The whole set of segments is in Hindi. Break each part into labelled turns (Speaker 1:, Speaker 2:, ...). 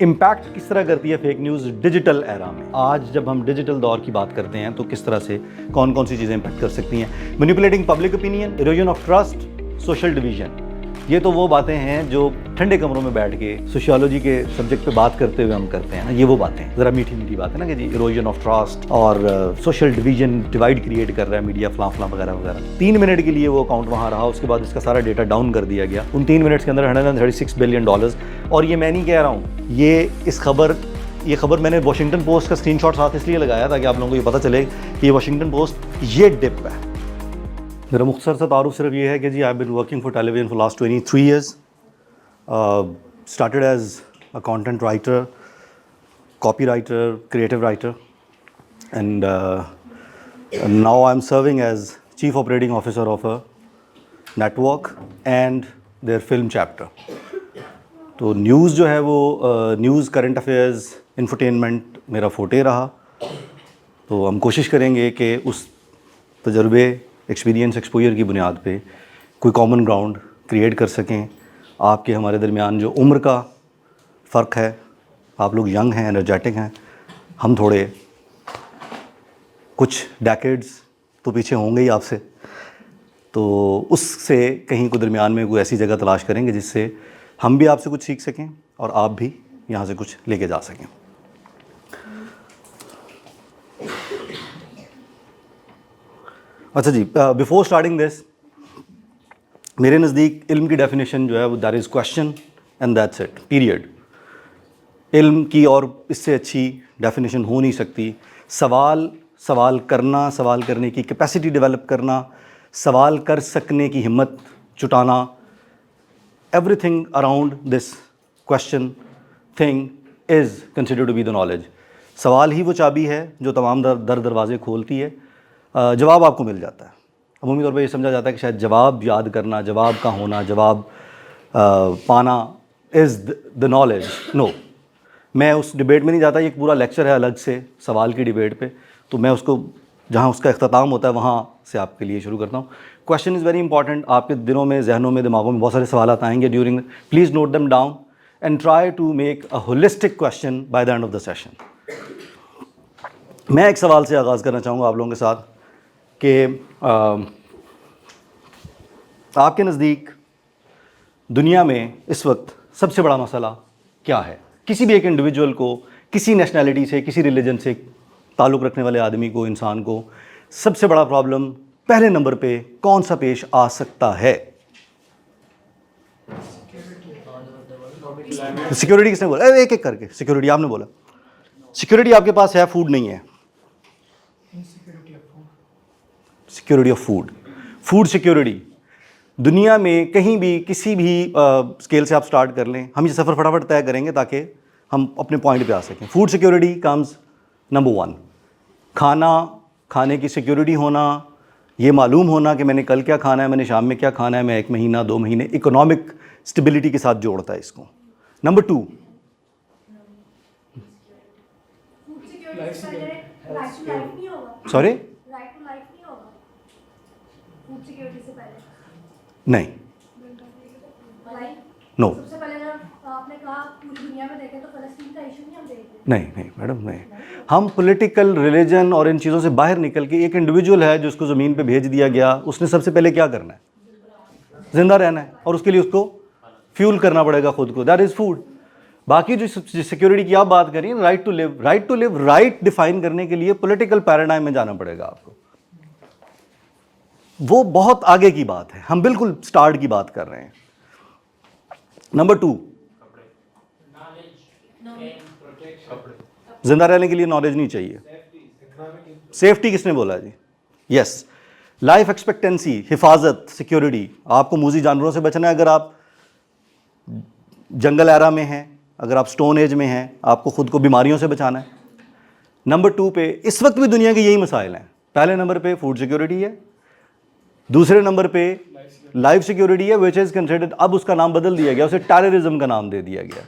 Speaker 1: इम्पैक्ट किस तरह करती है फेक न्यूज़ डिजिटल एरा में। आज जब हम डिजिटल दौर की बात करते हैं तो किस तरह से कौन कौन सी चीज़ें इम्पैक्ट कर सकती हैं। Manipulating public opinion, erosion of trust, social division, ये तो वो बातें हैं जो ठंडे कमरों में बैठ के सोशियोलॉजी के सब्जेक्ट पे बात करते हुए हम करते हैं ना। ये वो बातें ज़रा मीठी मीठी बात है ना कि जी इरोजन ऑफ ट्रस्ट और सोशल डिवीजन, डिवाइड क्रिएट कर रहा है मीडिया, फलां फलां वगैरह वगैरह। 3 मिनट के लिए वो अकाउंट वहाँ रहा, उसके बाद इसका सारा डेटा डाउन कर दिया गया। उन 3 मिनट्स के अंदर $136 बिलियन। और ये मैं नहीं कह रहा हूँ, ये खबर मैंने वॉशिंगटन पोस्ट का स्क्रीनशॉट साथ इसलिए लगाया ताकि आप लोगों को ये पता चले कि ये वॉशिंगटन पोस्ट ये डिप है। मेरा मुख्तसर सा तारुफ सिर्फ ये है कि जी I been working for television for last 23 years. Started as a content writer, copywriter, creative writer, and now I'm serving as Chief Operating Officer of a network and their film chapter. तो न्यूज़ जो है वो न्यूज़, करंट अफेयर्स, इंफोटेनमेंट मेरा फोटे रहा। तो हम कोशिश करेंगे कि उस तजर्बे, एक्सपीरियंस, एक्सपोजर की बुनियाद पे कोई कॉमन ग्राउंड क्रिएट कर सकें। आपके हमारे दरमियान जो उम्र का फ़र्क है, आप लोग यंग हैं, एनर्जेटिक हैं, हम थोड़े कुछ डेकेड्स तो पीछे होंगे ही आपसे। तो उससे कहीं को दरमियान में कोई ऐसी जगह तलाश करेंगे जिससे हम भी आपसे कुछ सीख सकें और आप भी यहाँ से कुछ लेके जा सकें। अच्छा जी, बिफोर स्टार्टिंग दिस, मेरे नज़दीक इल्म की डेफिनेशन जो है वो that is question and that's it, period. इल्म की और इससे अच्छी डेफिनेशन हो नहीं सकती। सवाल करना, सवाल करने की कैपेसिटी डेवलप करना, सवाल कर सकने की हिम्मत जुटाना, everything around this question thing is considered to be the knowledge. सवाल ही वो चाबी है जो तमाम दरवाजे खोलती है। जवाब आपको मिल जाता है। अमूमी तौर पर ये समझा जाता है कि शायद जवाब याद करना, जवाब का होना, जवाब पाना इज़ द नॉलेज। नो, मैं उस डिबेट में नहीं जाता। ये एक पूरा लेक्चर है अलग से सवाल की डिबेट पे, तो मैं उसको जहाँ उसका अख्ताम होता है वहाँ से आपके लिए शुरू करता हूँ। Question is very important. आपके दिलों में, जहनों में, दिमागों में बहुत सारे सवाल आएंगे during. Please note them down and try to make a holistic question by the end of the session. मैं एक सवाल से आगाज़ करना चाहूँगा आप लोगों के साथ कि आपके नज़दीक दुनिया में इस वक्त सबसे बड़ा मसला क्या है। किसी भी एक इंडिविजुअल को, किसी नेशनैलिटी से, किसी रिलीजन से ताल्लुक़ रखने वाले आदमी को, इंसान को सबसे बड़ा प्रॉब्लम पहले नंबर पे कौन सा पेश आ सकता है? सिक्योरिटी किसने बोला? एक एक करके। सिक्योरिटी आपने बोला। सिक्योरिटी आपके पास है, फूड नहीं है। Security of food, food security दुनिया में कहीं भी, किसी भी स्केल से आप स्टार्ट कर लें। हम ये सफ़र फटाफट तय करेंगे ताकि हम अपने पॉइंट पे आ सकें। Food security comes number 1। खाने की सिक्योरिटी होना, ये मालूम होना कि मैंने कल क्या खाना है, मैंने शाम में क्या खाना है, मैं 1 महीना 2 महीने, इकोनॉमिक स्टेबिलिटी के साथ जोड़ता है इसको। नंबर 2, सॉरी, नहीं, नो, सबसे पहले आपने कहा पूरी दुनिया में देखें तो फ़लस्तीन का इशू नहीं हम देख रहे। नहीं मैडम, नहीं। हम पॉलिटिकल, रिलीजन और इन चीज़ों से बाहर निकल के, एक इंडिविजुअल है जो उसको ज़मीन पे भेज दिया गया, उसने सबसे पहले क्या करना है? ज़िंदा रहना है, और उसके लिए उसको फ्यूल करना पड़ेगा खुद को, दैट इज़ फूड। बाकी जो सिक्योरिटी की आप बात करिए, right to live, right define करने के लिए पॉलिटिकल पैराडाइम में जाना पड़ेगा आपको। वो बहुत आगे की बात है, हम बिल्कुल स्टार्ट की बात कर रहे हैं। नंबर 2, जिंदा रहने के लिए नॉलेज नहीं चाहिए। सेफ्टी किसने बोला जी? यस। लाइफ एक्सपेक्टेंसी, हिफाजत, सिक्योरिटी। आपको मूजी जानवरों से बचना है अगर आप जंगल एरा में हैं, अगर आप स्टोन एज में हैं, आपको खुद को बीमारियों से बचाना है। नंबर 2 पे इस वक्त भी दुनिया के यही मसाइल हैं। पहले नंबर पे फूड सिक्योरिटी है, दूसरे नंबर पे लाइफ सिक्योरिटी है, विच इज़ कंसिडर्ड, अब उसका नाम बदल दिया गया, उसे टेररिज्म का नाम दे दिया गया।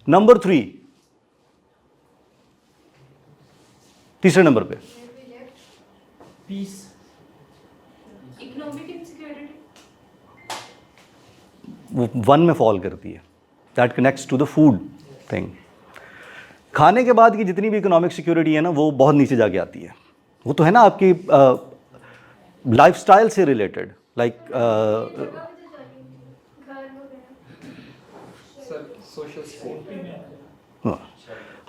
Speaker 1: नंबर 3, तीसरे नंबर पे पीस, इकोनॉमिक इनसिक्योरिटी, वो 1 में फॉल करती है। That connects to the food thing. खाने के बाद की जितनी भी इकोनॉमिक सिक्योरिटी है ना, वो बहुत नीचे जाके आती है। वो तो है ना आपकी लाइफस्टाइल से रिलेटेड, लाइक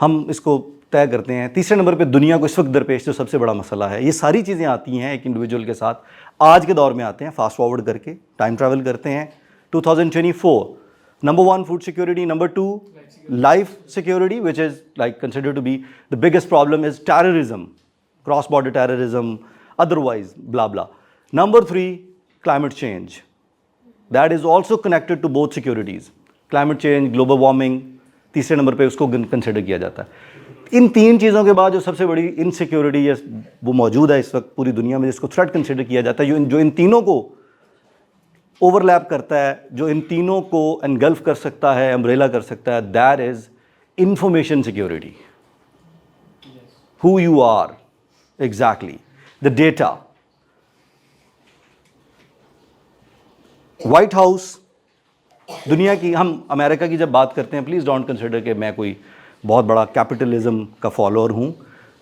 Speaker 1: हम इसको तय करते हैं। तीसरे नंबर पे दुनिया को इस वक्त दरपेश जो सबसे बड़ा मसला है, ये सारी चीज़ें आती हैं एक इंडिविजुअल के साथ। आज के दौर में आते हैं, फास्ट फॉरवर्ड करके टाइम ट्रैवल करते हैं 2024। Number 1 food security, number 2 life security, which is like considered to be the biggest problem is terrorism, cross border terrorism, otherwise blah blah. Number 3 climate change, that is also connected to both securities. Climate change, global warming, तीसरे नंबर पे उसको कंसिडर किया जाता है। इन 3 चीज़ों के बाद जो सबसे बड़ी इनसिक्योरिटी है वो मौजूद है इस वक्त पूरी दुनिया में, जिसको थ्रेट कंसिडर किया जाता है, जो इन तीनों को ओवरलैप करता है, जो इन तीनों को एनगल्फ कर सकता है, अम्ब्रेला कर सकता है, that is information security. Who you are exactly, the data. White house, दुनिया की, हम अमेरिका की जब बात करते हैं, प्लीज़ डोंट कंसिडर कि मैं कोई बहुत बड़ा कैपिटलिज्म का फॉलोअर हूँ,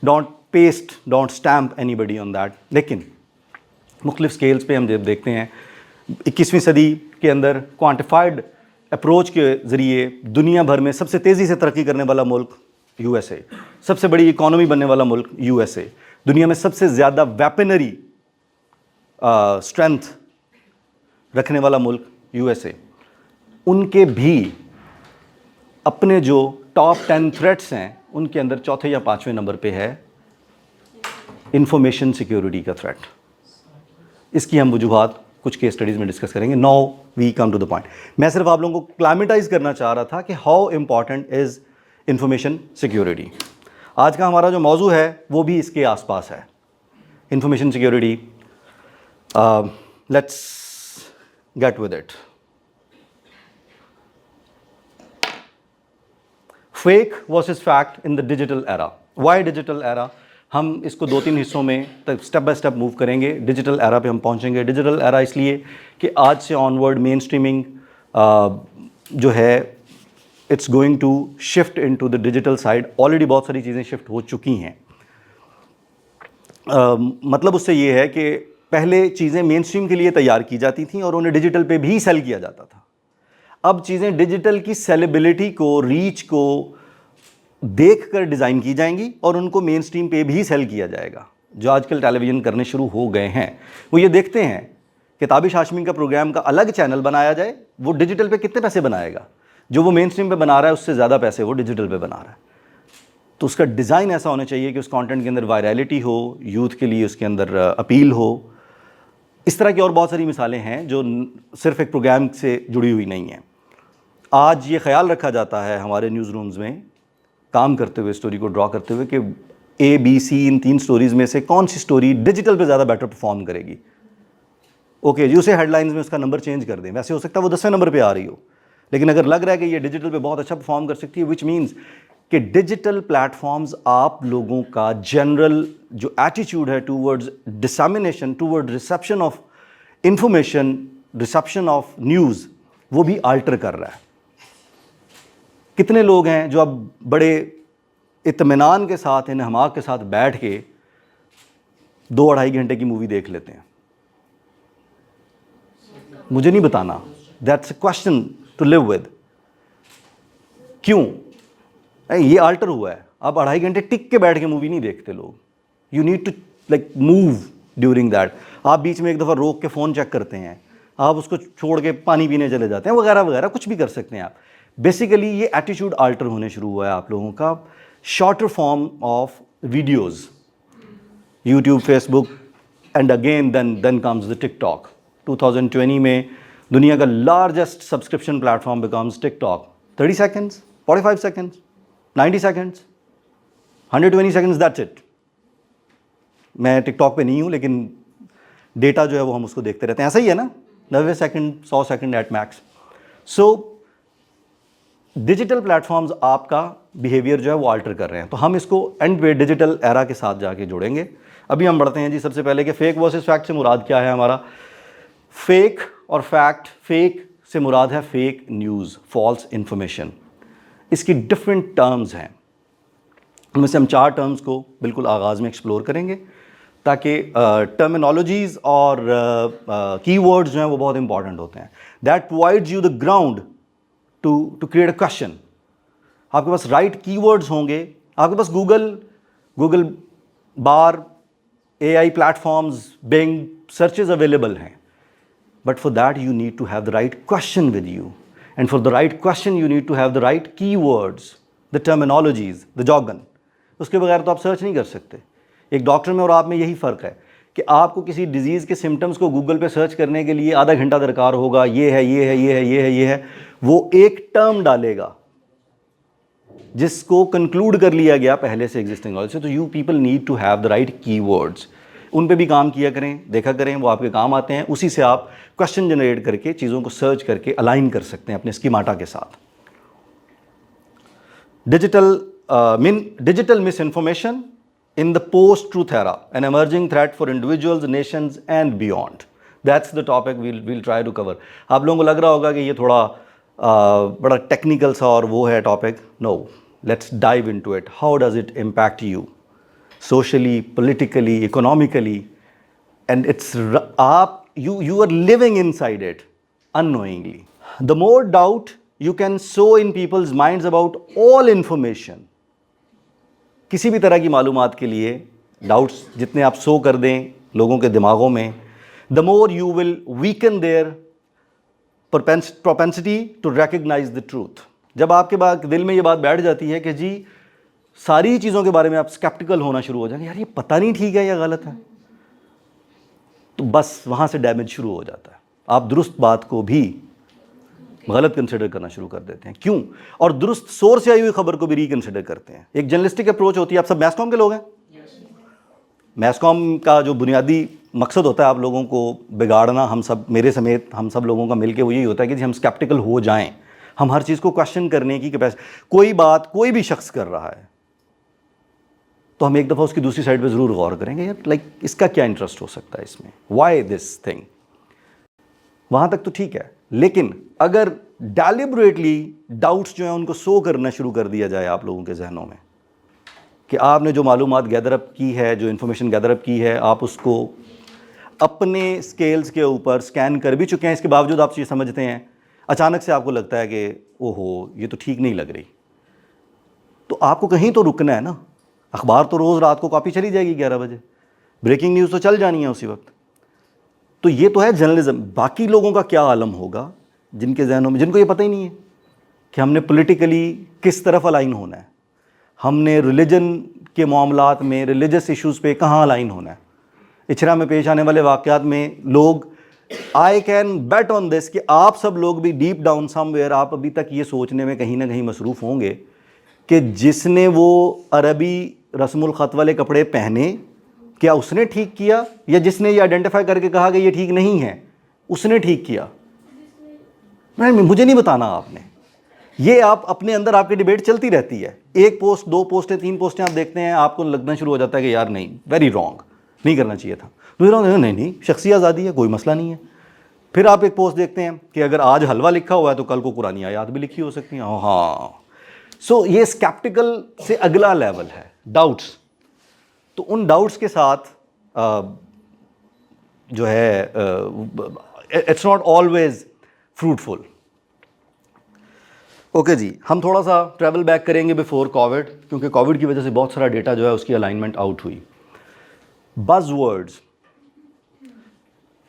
Speaker 1: don't stamp anybody on that. लेकिन मुख्तलिफ स्केल्स पे हम जब देखते हैं 21वीं सदी के अंदर क्वान्टिफाइड अप्रोच के ज़रिए दुनिया भर में सबसे तेज़ी से तरक्की करने वाला मुल्क USA, सबसे बड़ी इकॉनमी बनने वाला मुल्क USA, दुनिया में सबसे ज़्यादा वेपनरी स्ट्रेंथ रखने वाला मुल्क USA, उनके भी अपने जो टॉप 10 थ्रेट्स हैं उनके अंदर चौथे या 5वें नंबर पे है इंफॉर्मेशन सिक्योरिटी का थ्रेट। इसकी हम वजूहात कुछ केस स्टडीज़ में डिस्कस करेंगे। Now we come to the point. मैं सिर्फ आप लोगों को क्लाइमेटाइज करना चाह रहा था कि how important is information security. आज का हमारा जो मौजू है वो भी इसके आसपास है, information security. Let's get with it. Fake versus fact in the digital era. Why digital era? हम इसको 2-3 हिस्सों में स्टेप बाय स्टेप मूव करेंगे, डिजिटल एरा पे हम पहुंचेंगे। डिजिटल एरा इसलिए कि आज से ऑनवर्ड मेन स्ट्रीमिंग जो है it's going to shift into the digital side. Already बहुत सारी चीज़ें शिफ्ट हो चुकी हैं। मतलब उससे ये है कि पहले चीज़ें मेन स्ट्रीम के लिए तैयार की जाती थी और उन्हें डिजिटल पे भी सेल किया जाता था। अब चीज़ें डिजिटल की सेलेबिलिटी को, रीच को देखकर डिज़ाइन की जाएंगी और उनको मेन स्ट्रीम पे भी सेल किया जाएगा। जो आजकल टेलीविज़न करने शुरू हो गए हैं वो ये देखते हैं कि ताबिश हाशमी का प्रोग्राम का अलग चैनल बनाया जाए, वो डिजिटल पे कितने पैसे बनाएगा, जो वो मेन स्ट्रीम पे बना रहा है उससे ज़्यादा पैसे वो डिजिटल पे बना रहा है। तो उसका डिज़ाइन ऐसा होना चाहिए कि उस कंटेंट के अंदर वायरलिटी हो, यूथ के लिए उसके अंदर अपील हो। इस तरह की और बहुत सारी मिसालें हैं जो सिर्फ एक प्रोग्राम से जुड़ी हुई नहीं हैं। आज ये ख्याल रखा जाता है हमारे न्यूज़ रूम्स में काम करते हुए, स्टोरी को ड्रॉ करते हुए कि ABC इन 3 स्टोरीज़ में से कौन सी स्टोरी डिजिटल पे ज़्यादा बेटर परफॉर्म करेगी। ओके जी, उसे हेडलाइंस में उसका नंबर चेंज कर दें। वैसे हो सकता है वो 10वें नंबर पे आ रही हो, लेकिन अगर लग रहा है कि ये डिजिटल पे बहुत अच्छा परफॉर्म कर सकती है, विच मीन्स कि डिजिटल प्लेटफॉर्म्स आप लोगों का जनरल जो एटीट्यूड है towards dissemination, toward reception of information, reception of news, वो भी आल्टर कर रहा है। कितने लोग हैं जो अब बड़े इत्मीनान के साथ, इन्हमाक के साथ बैठ के 2-2.5 घंटे की मूवी देख लेते हैं? मुझे नहीं बताना, that's a question to live with. क्यों? ये आल्टर हुआ है। अब 2.5 घंटे टिक के बैठ के मूवी नहीं देखते लोग। You need to like move during that. आप बीच में एक दफ़ा रोक के फ़ोन चेक करते हैं, आप उसको छोड़ के पानी पीने चले जाते हैं, वगैरह वगैरह, कुछ भी कर सकते हैं आप। बेसिकली ये एटीट्यूड आल्टर होने शुरू हुआ है आप लोगों का। Shorter form of videos, YouTube, Facebook and again then comes the TikTok. 2020 में दुनिया का largest subscription platform becomes TikTok. 30 seconds, 45 seconds, 90 seconds, 120 seconds, that's it. मैं टिकटॉक पे नहीं हूँ, लेकिन डेटा जो है वो हम उसको देखते रहते हैं। ऐसा ही है ना, 90 second, 100 second at max. So digital platforms आपका बिहेवियर जो है वो अल्टर कर रहे हैं। तो हम इसको एंड पे डिजिटल एरा के साथ जाके जोड़ेंगे। अभी हम बढ़ते हैं जी सबसे पहले कि फेक वर्सेस फैक्ट से मुराद क्या है हमारा। फेक और फैक्ट, फेक से मुराद है फेक न्यूज़, फॉल्स इंफॉर्मेशन। इसकी डिफरेंट टर्म्स हैं। उनमें से हम 4 टर्म्स को बिल्कुल आगाज़ में एक्सप्लोर करेंगे ताकि टर्मिनोलॉजीज़ और कीवर्ड्स जो हैं वो बहुत इंपॉर्टेंट होते हैं। That provides you the ground to create a question. आपके पास राइट कीवर्ड्स होंगे, आपके पास Google bar, AI platforms, Bing searches available हैं, but for that you need to have the right question with you, and for the right question you need to have the right keywords, the terminologies, the jargon. उसके बगैर तो आप सर्च नहीं कर सकते। एक डॉक्टर में और आप में यही फ़र्क है कि आपको किसी डिजीज़ के सिम्टम्स को गूगल पे सर्च करने के लिए आधा घंटा दरकार होगा, ये है, ये है, ये है, ये है, ये है। वो एक टर्म डालेगा जिसको कंक्लूड कर लिया गया पहले से एग्जिस्टिंग नॉलेज से। तो you people need to have the right keywords. उन पे भी काम किया करें, देखा करें, वो आपके काम आते हैं। उसी से आप क्वेश्चन जनरेट करके चीज़ों को सर्च करके अलाइन कर सकते हैं अपने स्कीमाटा के साथ। Digital miss information in the post-truth era, an emerging threat for individuals, nations and beyond. That's the topic we'll try to cover. आप लोगों को लग रहा होगा कि ये थोड़ा बड़ा टेक्निकल सा और वो है topic. No, let's dive into it. How does it impact you? Socially, politically, economically, and you are living inside it unknowingly. The more doubt you can sow in people's minds about all information, किसी भी तरह की मालूमात के लिए डाउट्स जितने आप सो कर दें लोगों के दिमागों में, the more you will weaken their propensity to recognise the truth. जब आपके दिल में ये बात बैठ जाती है कि जी सारी चीज़ों के बारे में आप स्केप्टिकल होना शुरू हो जाएंगे, यार ये पता नहीं ठीक है या गलत है, तो बस वहाँ से डैमेज शुरू हो जाता है। आप दुरुस्त बात को भी गलत कंसिडर करना शुरू कर देते हैं। क्यों? और दुरुस्त सोर्स से आई हुई खबर को भी रिकंसिडर करते हैं। एक जर्नलिस्टिक अप्रोच होती है। आप सब मैस कॉम के लोग हैं? मैस कॉम का जो बुनियादी मकसद होता है आप लोगों को बिगाड़ना, हम सब, मेरे समेत हम सब लोगों का मिलके वो यही होता है कि हम स्केप्टिकल हो जाएं, हम हर चीज़ को क्वेश्चन करने की कैपेसिटी। कोई बात कोई भी शख्स कर रहा है तो हम एक दफ़ा उसकी दूसरी साइड पे ज़रूर गौर करेंगे, यार लाइक इसका क्या इंटरेस्ट हो सकता है इसमें, वाई दिस थिंग। वहाँ तक तो ठीक है, लेकिन अगर डेलिबरेटली डाउट्स जो हैं उनको सो करना शुरू कर दिया जाए आप लोगों के जहनों में कि आपने जो मालूमात गैदरअप की है, जो इन्फॉर्मेशन गैदरअप की है, आप उसको अपने स्केल्स के ऊपर स्कैन कर भी चुके हैं, इसके बावजूद आप चीज़ समझते हैं, अचानक से आपको लगता है कि ओहो ये तो ठीक नहीं लग रही, तो आपको कहीं तो रुकना है ना। अखबार तो रोज़ रात को कॉपी चली जाएगी 11 बजे, ब्रेकिंग न्यूज़ तो चल जानी है उसी वक्त। तो ये तो है जर्नलिज्म। बाकी लोगों का क्या आलम होगा जिनके जहनों में, जिनको ये पता ही नहीं है कि हमने पॉलिटिकली किस तरफ अलाइन होना है, हमने रिलीजन के मामलात में, रिलीजियस इश्यूज़ पे कहाँ अलाइन होना है। इचरा में पेश आने वाले वाक़यात में लोग, I can bet on this कि आप सब लोग भी डीप डाउन समवेयर आप अभी तक ये सोचने में कहीं ना कहीं मसरूफ़ होंगे कि जिसने वो अरबी रस्मुल ख़त वाले कपड़े पहने क्या उसने ठीक किया, या जिसने ये आइडेंटिफाई करके कहा कि ये ठीक नहीं है उसने ठीक किया। मुझे नहीं बताना आपने, ये आप अपने अंदर आपकी डिबेट चलती रहती है। एक पोस्ट, 2 पोस्टें, 3 पोस्टें आप देखते हैं, आपको लगना शुरू हो जाता है कि यार नहीं, वेरी रॉन्ग, नहीं करना चाहिए था। नहीं नहीं, शख्सी आज़ादी है, कोई मसला नहीं है। फिर आप एक पोस्ट देखते हैं कि अगर आज हलवा लिखा हुआ है तो कल को कुरानी आयात भी लिखी हो सकती हैं। हाँ, सो ये स्केप्टिकल से अगला लेवल है डाउट्स। तो उन डाउट्स के साथ जो है it's not always fruitful. Okay जी, हम थोड़ा सा ट्रैवल बैक करेंगे बिफोर कोविड, क्योंकि कोविड की वजह से बहुत सारा डेटा जो है उसकी अलाइनमेंट आउट हुई। बज़वर्ड्स,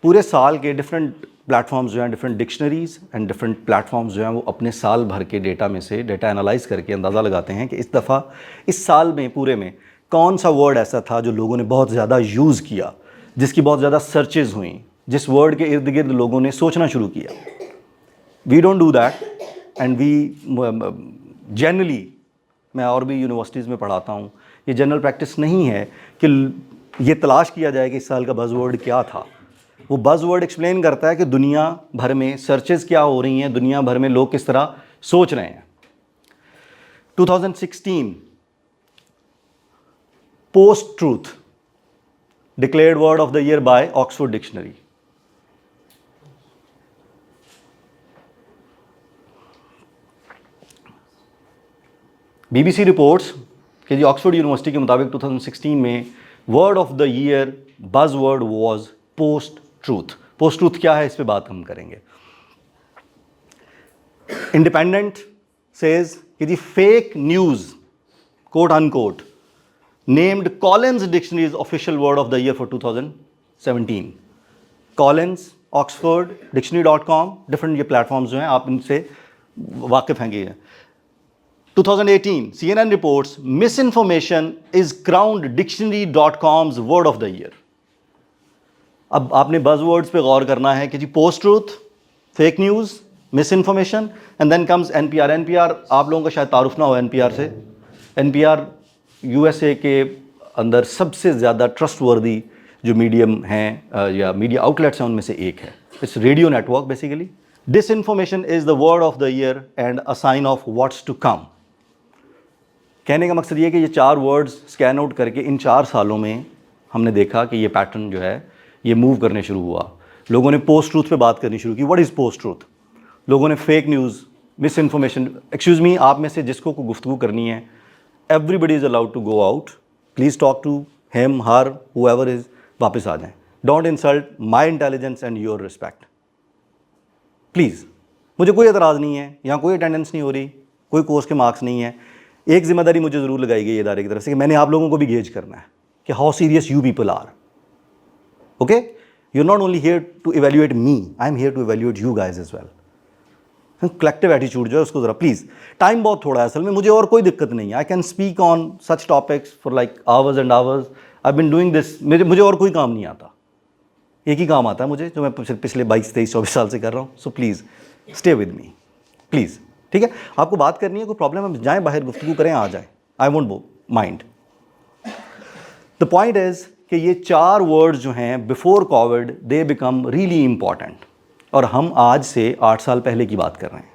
Speaker 1: पूरे साल के डिफरेंट प्लेटफॉर्म्स जो हैं, different dictionaries and different platforms जो हैं, वो अपने साल भर के डेटा में से डेटा एनालाइज करके अंदाज़ा लगाते हैं कि इस दफ़ा, इस साल में पूरे में कौन सा वर्ड ऐसा था जो लोगों ने बहुत ज़्यादा यूज़ किया, जिसकी बहुत ज़्यादा सर्चेज़ हुई, जिस वर्ड के इर्द गिर्द लोगों ने सोचना शुरू किया। We don't do that and we generally, मैं और भी यूनिवर्सिटीज़ में पढ़ाता हूँ, ये जनरल प्रैक्टिस नहीं है कि ये तलाश किया जाए कि इस साल का बज़वर्ड क्या था। वो बज़वर्ड एक्सप्लेन करता है कि दुनिया भर में सर्चेज़ क्या हो रही हैं, दुनिया भर में लोग किस तरह सोच रहे हैं। 2016 post truth declared word of the year by Oxford dictionary. BBC reports कि जी ऑक्सफोर्ड यूनिवर्सिटी के मुताबिक 2016 में word of the year buzz word was post truth. Post truth क्या है, इस पे बात हम करेंगे। इंडिपेंडेंट सेज कि जी fake news quote unquote named Collins dictionaries official word of the year for 2017। Collins, Oxford, dictionary.com, different ये प्लेटफॉर्म्स जो हैं, आप इनसे वाकिफ हैं। ये 2018 CNN reports misinformation is crowned dictionary.com's word of the year। अब आपने बज़वर्ड्स पे गौर करना है कि जी post truth, fake news, miss information, and then comes NPR। NPR आप लोगों का शायद तारुफ ना हो NPR से। NPR USA के अंदर सबसे ज़्यादा ट्रस्टवर्दी जो मीडियम हैं या मीडिया आउटलेट्स हैं उनमें से एक है। It's radio network basically. Disinformation is the word of the year and a sign of what's to come. कहने का मकसद ये कि ये 4 वर्ड्स स्कैन आउट करके इन 4 सालों में हमने देखा कि ये पैटर्न जो है ये मूव करने शुरू हुआ। लोगों ने पोस्ट ट्रूथ पे बात करनी शुरू की। What is post truth? लोगों ने fake news, miss information. Excuse me, आप में से जिसको को गुफ्तगू करनी है, everybody is allowed to go out. Please talk to him, her, whoever is, वापस आ जाएं। Don't insult my intelligence and your respect please. मुझे कोई एतराज़ नहीं है, यहाँ कोई अटेंडेंस नहीं हो रही, कोई कोर्स के मार्क्स नहीं है। एक जिम्मेदारी मुझे ज़रूर लगाई गई है इदारे की तरफ से कि मैंने आप लोगों को भी गेज करना है कि how serious you people are. Okay, you are not only here to evaluate me, I am here to evaluate you guys as well. Collective attitude जो है उसको ज़रा प्लीज़। टाइम बहुत थोड़ा है असल में, मुझे और कोई दिक्कत नहीं है। I can speak on such topics for like hours and hours. I been doing this. मुझे और कोई काम नहीं आता, एक ही काम आता है मुझे, जो मैं पिछले 22, 23, 24 साल से कर रहा हूँ। So please stay with me please. ठीक है, आपको बात करनी है, कोई प्रॉब्लम है, जाएं बाहर, गुफ्तगू करें, आ जाएं। I won't mind. The point is कि ये 4 वर्ड्स जो हैं before Covid they become really important. और हम आज से 8 साल पहले की बात कर रहे हैं।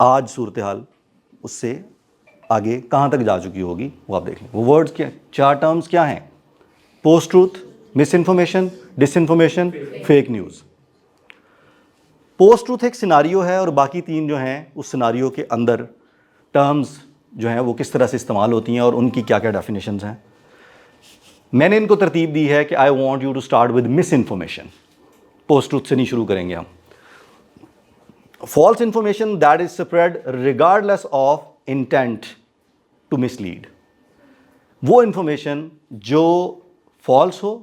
Speaker 1: आज सूरत हाल उससे आगे कहाँ तक जा चुकी होगी वो आप देख लें। वो वर्ड्स क्या, 4 टर्म्स क्या हैं? Post truth, miss information, disinformation, fake news. Post truth एक सिनारियो है और बाकी 3 जो हैं उस सिनारियो के अंदर टर्म्स जो हैं वो किस तरह से इस्तेमाल होती हैं और उनकी क्या क्या डेफिनेशंस हैं। मैंने इनको तरतीब दी है कि I want you to start with mis information. Post truth से नहीं शुरू करेंगे हम। False information that is spread regardless of intent to mislead. वो इन्फॉर्मेशन जो फॉल्स हो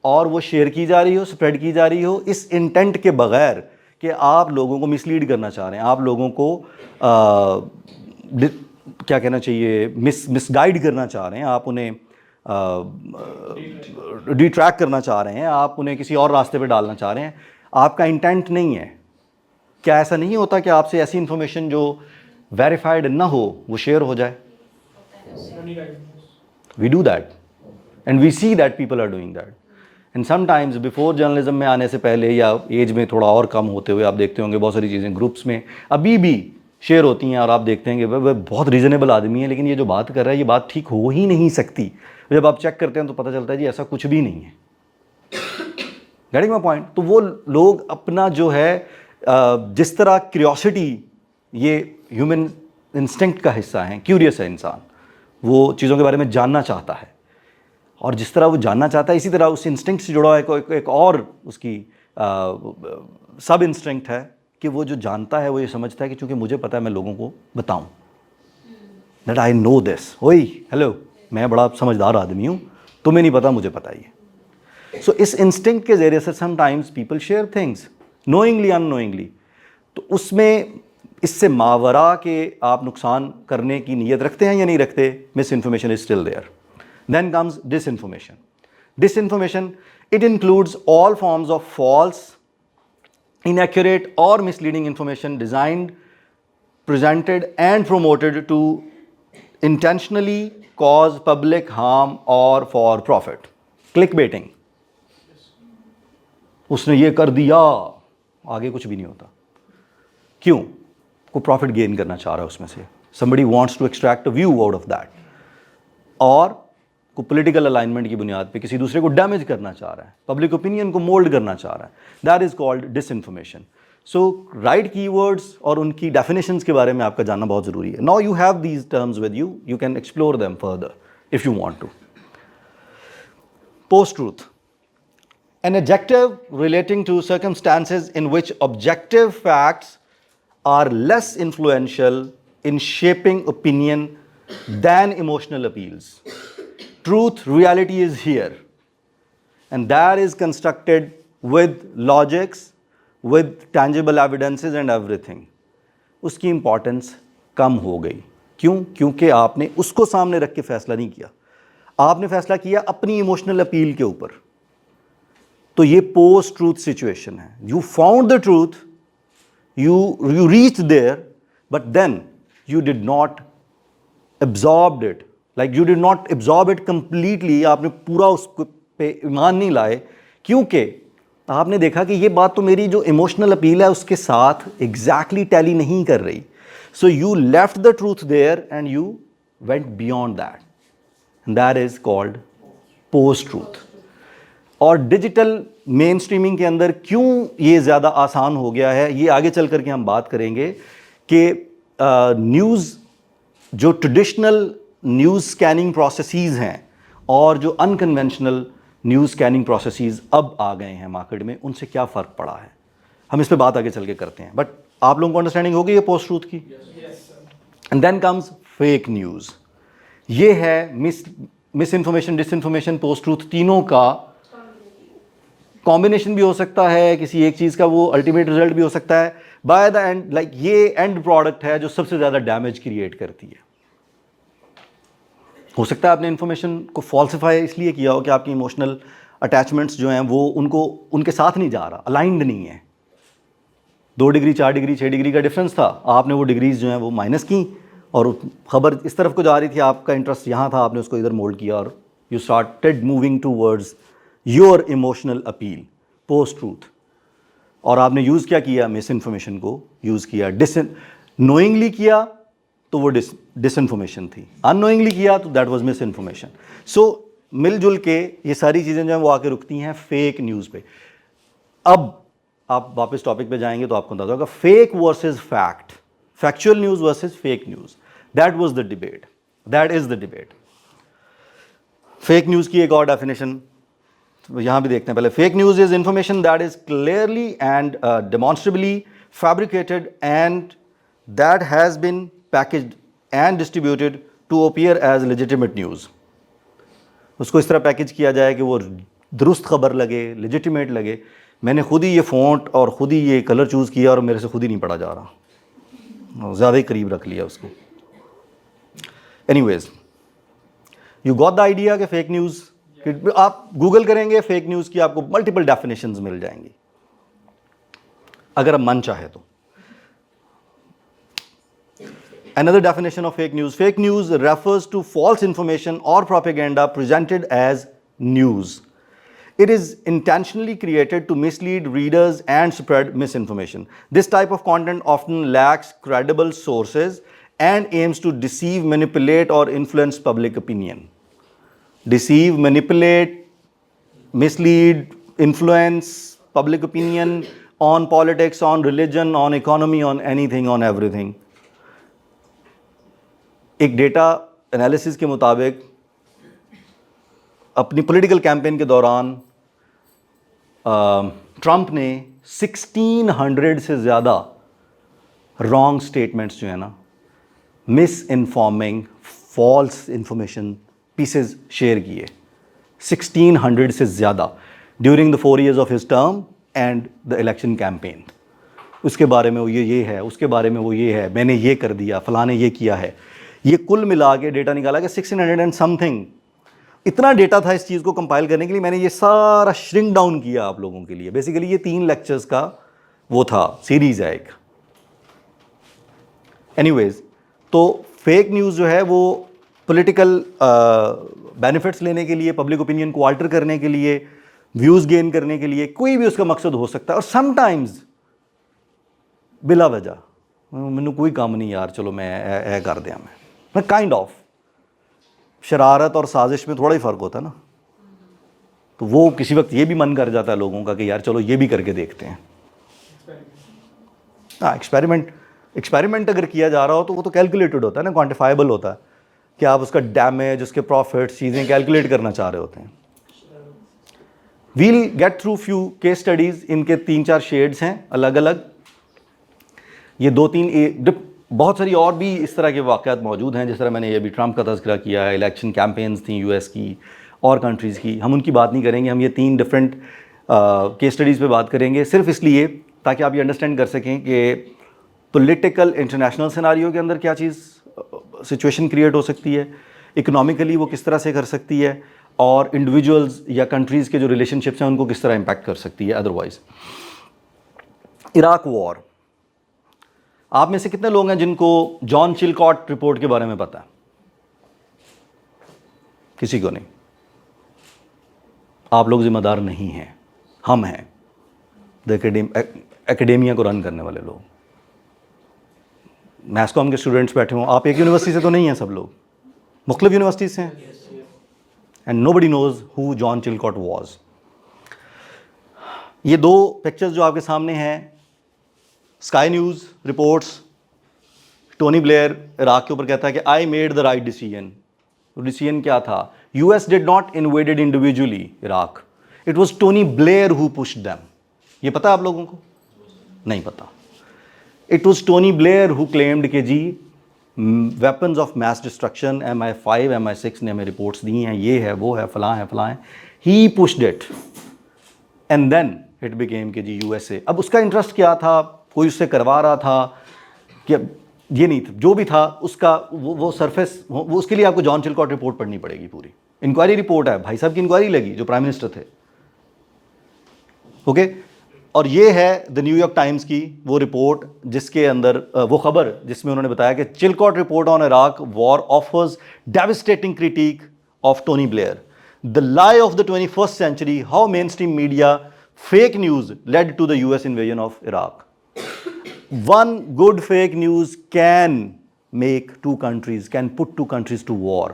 Speaker 1: और वो शेयर की जा रही हो, स्प्रेड की जा रही हो इस इंटेंट के बगैर कि आप लोगों को मिसलीड करना चाह रहे हैं, आप लोगों को क्या कहना चाहिए, मिसगाइड करना चाह रहे हैं, आप उन्हें डिट्रैक्ट करना चाह रहे हैं, आप उन्हें किसी और रास्ते पे डालना चाह रहे हैं। आपका इंटेंट नहीं है। क्या ऐसा नहीं होता कि आपसे ऐसी इन्फॉर्मेशन जो वेरीफाइड ना हो वो शेयर हो जाए? We do that and we see that people are doing that. And sometimes before journalism में आने से पहले या एज में थोड़ा और कम होते हुए आप देखते होंगे बहुत सारी चीज़ें ग्रुप्स में अभी भी शेयर होती हैं और आप देखते हैं कि वह बहुत रीज़नेबल आदमी है, लेकिन ये जो बात कर रहा है ये बात ठीक हो ही नहीं सकती। जब आप चेक करते हैं तो पता चलता है जी ऐसा कुछ भी नहीं है। Getting my point? तो वो लोग अपना जो है जिस तरह क्यूरियोसिटी ये ह्यूमन इंस्टिंक्ट का हिस्सा है, क्यूरियस है इंसान, वो चीज़ों के बारे में जानना चाहता है और जिस तरह वो जानना चाहता है इसी तरह उस इंस्टिंक्ट से जुड़ा हुआ एक और उसकी सब इंस्टिंक्ट है कि वो जो जानता है वो ये समझता है कि चूँकि मुझे पता है मैं लोगों को बताऊँ, दैट आई नो दिस। ओए हेलो, मैं बड़ा समझदार आदमी हूँ, तुम्हें नहीं पता, मुझे पता ही है। सो इस इंस्टिंक्ट के ज़रिए से sometimes people share things knowingly unknowingly. तो उसमें इससे मावरा के आप नुकसान करने की नीयत रखते हैं या नहीं रखते, mis information is still there. Then comes disinformation. Disinformation, it includes all forms of false, inaccurate or misleading information designed, presented and promoted to intentionally cause public harm or for profit. Clickbaiting. उसने ये कर दिया, आगे कुछ भी नहीं होता। क्यों? को प्रॉफिट गेन करना चाह रहा है उसमें से। Somebody wants to extract a view out of that. और को पॉलिटिकल अलाइनमेंट की बुनियाद पे किसी दूसरे को डैमेज करना चाह रहा है, पब्लिक ओपिनियन को मोल्ड करना चाह रहा है। That is called disinformation. So right keywords और उनकी डेफिनेशंस के बारे में आपका जानना बहुत ज़रूरी है. Now you have these terms with you, you can explore them further if you want to. Post truth, an adjective relating to circumstances in which objective facts are less influential in shaping opinion than emotional appeals. Truth, reality is here, and that is constructed with logics, with tangible evidences and everything. उसकी इंपॉर्टेंस कम हो गई. क्यों? क्योंकि आपने उसको सामने रख के फैसला नहीं किया, आपने फैसला किया अपनी इमोशनल अपील के ऊपर. तो ये पोस्ट ट्रूथ सिचुएशन है. You found the truth, you reach there, but then you did not absorb it, like you did not absorb it completely. आपने पूरा उस पे ईमान नहीं लाए, क्योंकि आपने देखा कि ये बात तो मेरी जो इमोशनल अपील है उसके साथ एग्जैक्टली टैली नहीं कर रही. So you left the truth there and you went beyond that, and that is called post truth. और डिजिटल मेन स्ट्रीमिंग के अंदर क्यों ये ज़्यादा आसान हो गया है, ये आगे चल करके हम बात करेंगे कि न्यूज़, जो ट्रेडिशनल न्यूज़ स्कैनिंग प्रोसेसेस हैं और जो अनकन्वेंशनल न्यूज़ स्कैनिंग प्रोसेसेस अब आ गए हैं मार्केट में, उनसे क्या फ़र्क पड़ा है. हम इस पे बात आगे चल के करते हैं, बट आप लोगों को अंडरस्टैंडिंग होगी ये पोस्ट ट्रूथ की. And then comes fake news. ये है misinformation, disinformation, post truth, तीनों का कॉम्बिनेशन भी हो सकता है. किसी एक चीज़ का वो अल्टीमेट रिजल्ट भी हो सकता है. बाय द एंड, लाइक ये एंड प्रोडक्ट है जो सबसे ज़्यादा डैमेज क्रिएट करती है. हो सकता है आपने इन्फॉर्मेशन को फॉल्सिफाई इसलिए किया हो कि आपकी इमोशनल अटैचमेंट्स जो हैं वो उनके साथ नहीं जा रहा, अलाइंड नहीं है. 2 डिग्री 4 डिग्री 6 डिग्री का डिफरेंस था, आपने वो डिग्रीज जो हैं वो माइनस की और खबर इस तरफ को जा रही थी, आपका इंटरेस्ट यहाँ था, आपने उसको इधर मोल्ड किया और you started moving towards your emotional appeal, post truth. और आपने यूज़ क्या किया, मिस इन्फॉर्मेशन को यूज़ किया. नोइंगली किया तो वो डिसइन्फॉर्मेशन थी, अननोइंगली किया तो दैट वाज मिस इन्फॉर्मेशन. सो मिलजुल के ये सारी चीज़ें जो हैं वो आके रुकती हैं फेक न्यूज़ पे. अब आप वापस टॉपिक पे जाएंगे तो आपको अंदाजा होगा, fake versus fact, factual news versus fake news, that was the debate, that is the debate. Fake news की एक और डेफिनेशन यहाँ भी देखते हैं. पहले, fake news is information that is clearly and demonstrably fabricated and that has been packaged and distributed to appear as legitimate news. उसको इस तरह पैकेज किया जाए कि वो दुरुस्त खबर लगे, लेजिटिमेट लगे. मैंने खुद ही ये फ़ॉन्ट और ख़ुद ही ये कलर चूज़ किया और मेरे से खुद ही नहीं पढ़ा जा रहा, ज़्यादा ही करीब रख लिया उसको. Anyways, you got the idea कि फेक न्यूज़, आप गूगल करेंगे फेक न्यूज़ की आपको मल्टीपल डेफिनेशंस मिल जाएंगी अगर आप मन चाहे तो. Another definition of fake news. Fake news refers to false information or propaganda presented as news. It is intentionally created to mislead readers and spread misinformation. This type of content often lacks credible sources and aims to deceive, manipulate, or influence public opinion. Deceive, manipulate, mislead, influence public opinion on politics, on religion, on economy, on anything, on everything. एक डेटा एनालिसिस के मुताबिक अपनी पॉलिटिकल कैंपेन के दौरान ट्रंप ने 1600 से ज़्यादा रॉन्ग स्टेटमेंट्स जो है ना, misinforming, false information pieces share किए. 1600 से ज़्यादा during the 4 years of his term and the election campaign. उसके बारे में वो ये है, उसके बारे में वो ये है, मैंने ये कर दिया, फलाने ये किया है. ये कुल मिला के डेटा निकाला कि 1600 एंड समथिंग. इतना डेटा था इस चीज़ को कंपाइल करने के लिए. मैंने ये सारा श्रिंक डाउन किया आप लोगों के लिए. बेसिकली ये 3 लेक्चर्स का वो था, सीरीज़ है एक. एनीवेज, तो फेक न्यूज़ जो है वो पॉलिटिकल बेनिफिट्स लेने के लिए, पब्लिक ओपिनियन को अल्टर करने के लिए, व्यूज़ गेन करने के लिए, कोई भी उसका मकसद हो सकता है. और समटाइम्स बिला वजह, मैंने कोई काम नहीं यार, चलो मैं ए कर दिया, मैं काइंड ऑफ शरारत और साजिश में थोड़ा ही फ़र्क होता है ना. तो वो किसी वक्त ये भी मन कर जाता है लोगों का कि यार चलो ये भी करके देखते हैं. हाँ, एक्सपेरिमेंट अगर किया जा रहा हो तो वो तो कैलकुलेटेड होता है ना, क्वान्टिफाइबल होता है कि आप उसका डैमेज, उसके प्रॉफिट्स, चीज़ें कैलकुलेट करना चाह रहे होते हैं। We'll get through few case studies, इनके 3-4 शेड्स हैं अलग अलग। ये 2-3 बहुत सारी और भी इस तरह के वाक़यात मौजूद हैं, जिस तरह मैंने ये अभी ट्रंप का तज़किरा किया है, इलेक्शन कैंपेन्स थी यूएस की और कंट्रीज़ की, हम उनकी बात नहीं करेंगे। हम ये 3 डिफरेंट केस स्टडीज़ पे बात करेंगे, सिर्फ इसलिए ताकि आप ये अंडरस्टैंड कर सकें कि पॉलिटिकल इंटरनेशनल सिनारियो के अंदर क्या चीज़ सिचुएशन क्रिएट हो सकती है, इकोनॉमिकली वो किस तरह से कर सकती है, और इंडिविजुअल्स या कंट्रीज़ के जो रिलेशनशिप्स हैं उनको किस तरह इम्पैक्ट कर सकती है अदरवाइज। इराक वॉर, आप में से कितने लोग हैं जिनको जॉन चिलकॉट रिपोर्ट के बारे में पता है? किसी को नहीं। आप लोग जिम्मेदार नहीं हैं, हम हैं, एकेडेमिया को रन करने वाले लोग। मैस्कॉम के स्टूडेंट्स बैठे हों, आप एक यूनिवर्सिटी से तो नहीं हैं, सब लोग मुख्तलिफ यूनिवर्सिटी से हैं, and nobody knows who John Chilcot was. ये 2 पिक्चर्स जो आपके सामने हैं, Sky News reports, Tony Blair Iraq के ऊपर कहता है कि I made the right decision. Decision क्या था? US did not invaded individually Iraq, it was Tony Blair who pushed them. ये पता है आप लोगों को? नहीं पता। It was Tony Blair who claimed कि जी weapons of mass destruction, MI5 MI6 ने हमें रिपोर्ट्स दी हैं, ये है, वो है, फलां है। He pushed it and then it became कि जी यूएसए। अब उसका इंटरेस्ट क्या था? कोई उससे करवा रहा था कि ये नहीं था, जो भी था उसका वो सरफेस, वो उसके लिए आपको जॉन चिलकॉट रिपोर्ट पढ़नी पड़ेगी। पूरी इंक्वायरी रिपोर्ट है, भाई साहब की इंक्वायरी लगी जो प्राइम मिनिस्टर थे, ओके। और ये है द न्यूयॉर्क टाइम्स की वो रिपोर्ट, जिसके अंदर वो खबर जिसमें उन्होंने बताया कि Chilcot report on Iraq war offers devastating critic of Tony Blair, the lie of the 21st century, how mainstream media fake news led to the US invasion of Iraq. One good fake news can put 2 countries to war.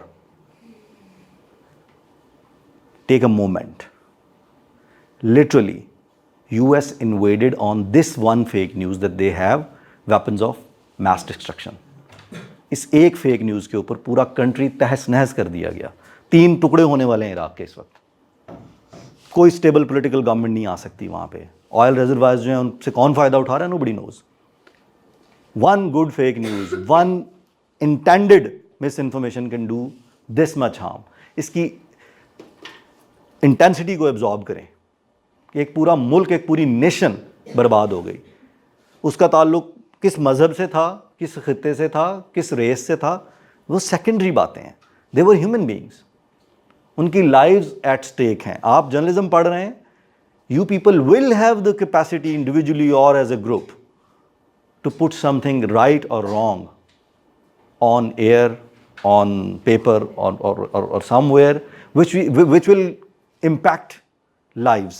Speaker 1: Take a moment. Literally, US invaded on this one fake news that they have weapons of mass destruction. इस एक फेक न्यूज़ के ऊपर पूरा कंट्री तहस नहस कर दिया गया। 3 टुकड़े होने वाले हैं इराक के इस वक्त। कोई स्टेबल पॉलिटिकल गवर्नमेंट नहीं आ सकती वहाँ पे। ऑयल रिजर्वायर्स जो हैं उनसे कौन फ़ायदा उठा रहा है? Nobody knows. One good fake news, one intended misinformation can do this much harm. इसकी इंटेंसिटी को एब्जॉर्ब करें कि एक पूरा मुल्क, एक पूरी नेशन बर्बाद हो गई। उसका ताल्लुक किस मज़हब से था, किस खित्ते से था, किस रेस से था, वो सेकेंडरी बातें हैं। दे वर ह्यूमन बींग्स, उनकी लाइव्स एट स्टेक हैं। आप जर्नलिज्म पढ़ रहे हैं, you people will have the capacity individually और as a group to put something right or wrong on air, on paper, or somewhere which will impact lives,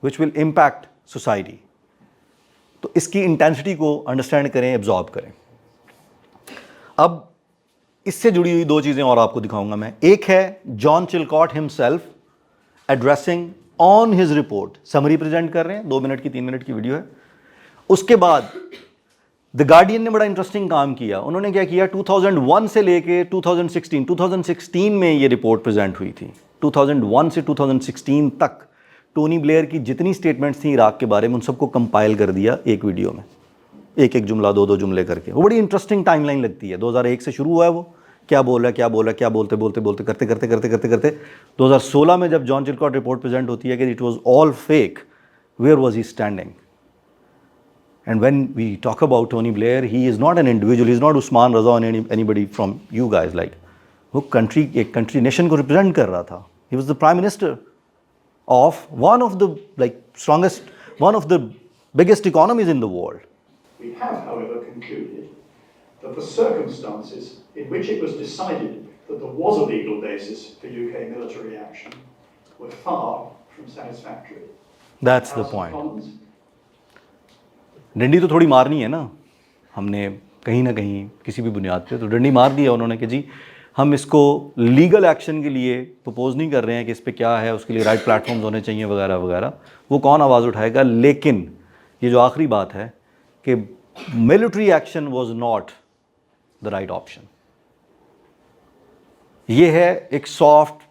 Speaker 1: which will impact society. तो इसकी इंटेंसिटी को अंडरस्टैंड करें, एब्जॉर्ब करें। अब इससे जुड़ी हुई 2 चीज़ें और आपको दिखाऊंगा मैं। एक है John Chilcot himself addressing on his report, summary present कर रहे हैं, 2 मिनट की 3 मिनट की वीडियो है। उसके बाद द गार्डियन ने बड़ा इंटरेस्टिंग काम किया। उन्होंने क्या किया, 2001 से लेके 2016 में ये रिपोर्ट प्रेजेंट हुई थी। 2001 से 2016 तक टोनी ब्लेयर की जितनी स्टेटमेंट्स थी इराक के बारे में, उन सबको कंपाइल कर दिया एक वीडियो में, एक जुमला 2 जुमले करके। वो बड़ी इंटरेस्टिंग टाइमलाइन लगती है। 2001 से शुरू हुआ है वो, क्या बोल रहा है, क्या बोलते करते 2016 में जब जॉन चिलकॉट रिपोर्ट प्रेजेंट होती है कि it was all fake, where was he standing? And when we talk about Tony Blair, he is not an individual, he is not Usman Raza or anybody from you guys. Like, वो एक country nation को represent कर रहा था। He was the prime minister of one of the strongest, one of the biggest economies in the world.
Speaker 2: We have, however, concluded that the circumstances in which it was decided that there was a legal basis for UK military action were far from satisfactory.
Speaker 1: That's the point. डंडी तो थोड़ी मारनी है ना, हमने कहीं ना कहीं किसी भी बुनियाद पे तो डंडी मार दी है उन्होंने कि जी हम इसको लीगल एक्शन के लिए प्रपोज नहीं कर रहे हैं कि इस पे क्या है, उसके लिए राइट प्लेटफॉर्म्स होने चाहिए वगैरह वगैरह। वो कौन आवाज़ उठाएगा? लेकिन ये जो आखिरी बात है कि military action was not the right option. ये है एक सॉफ्ट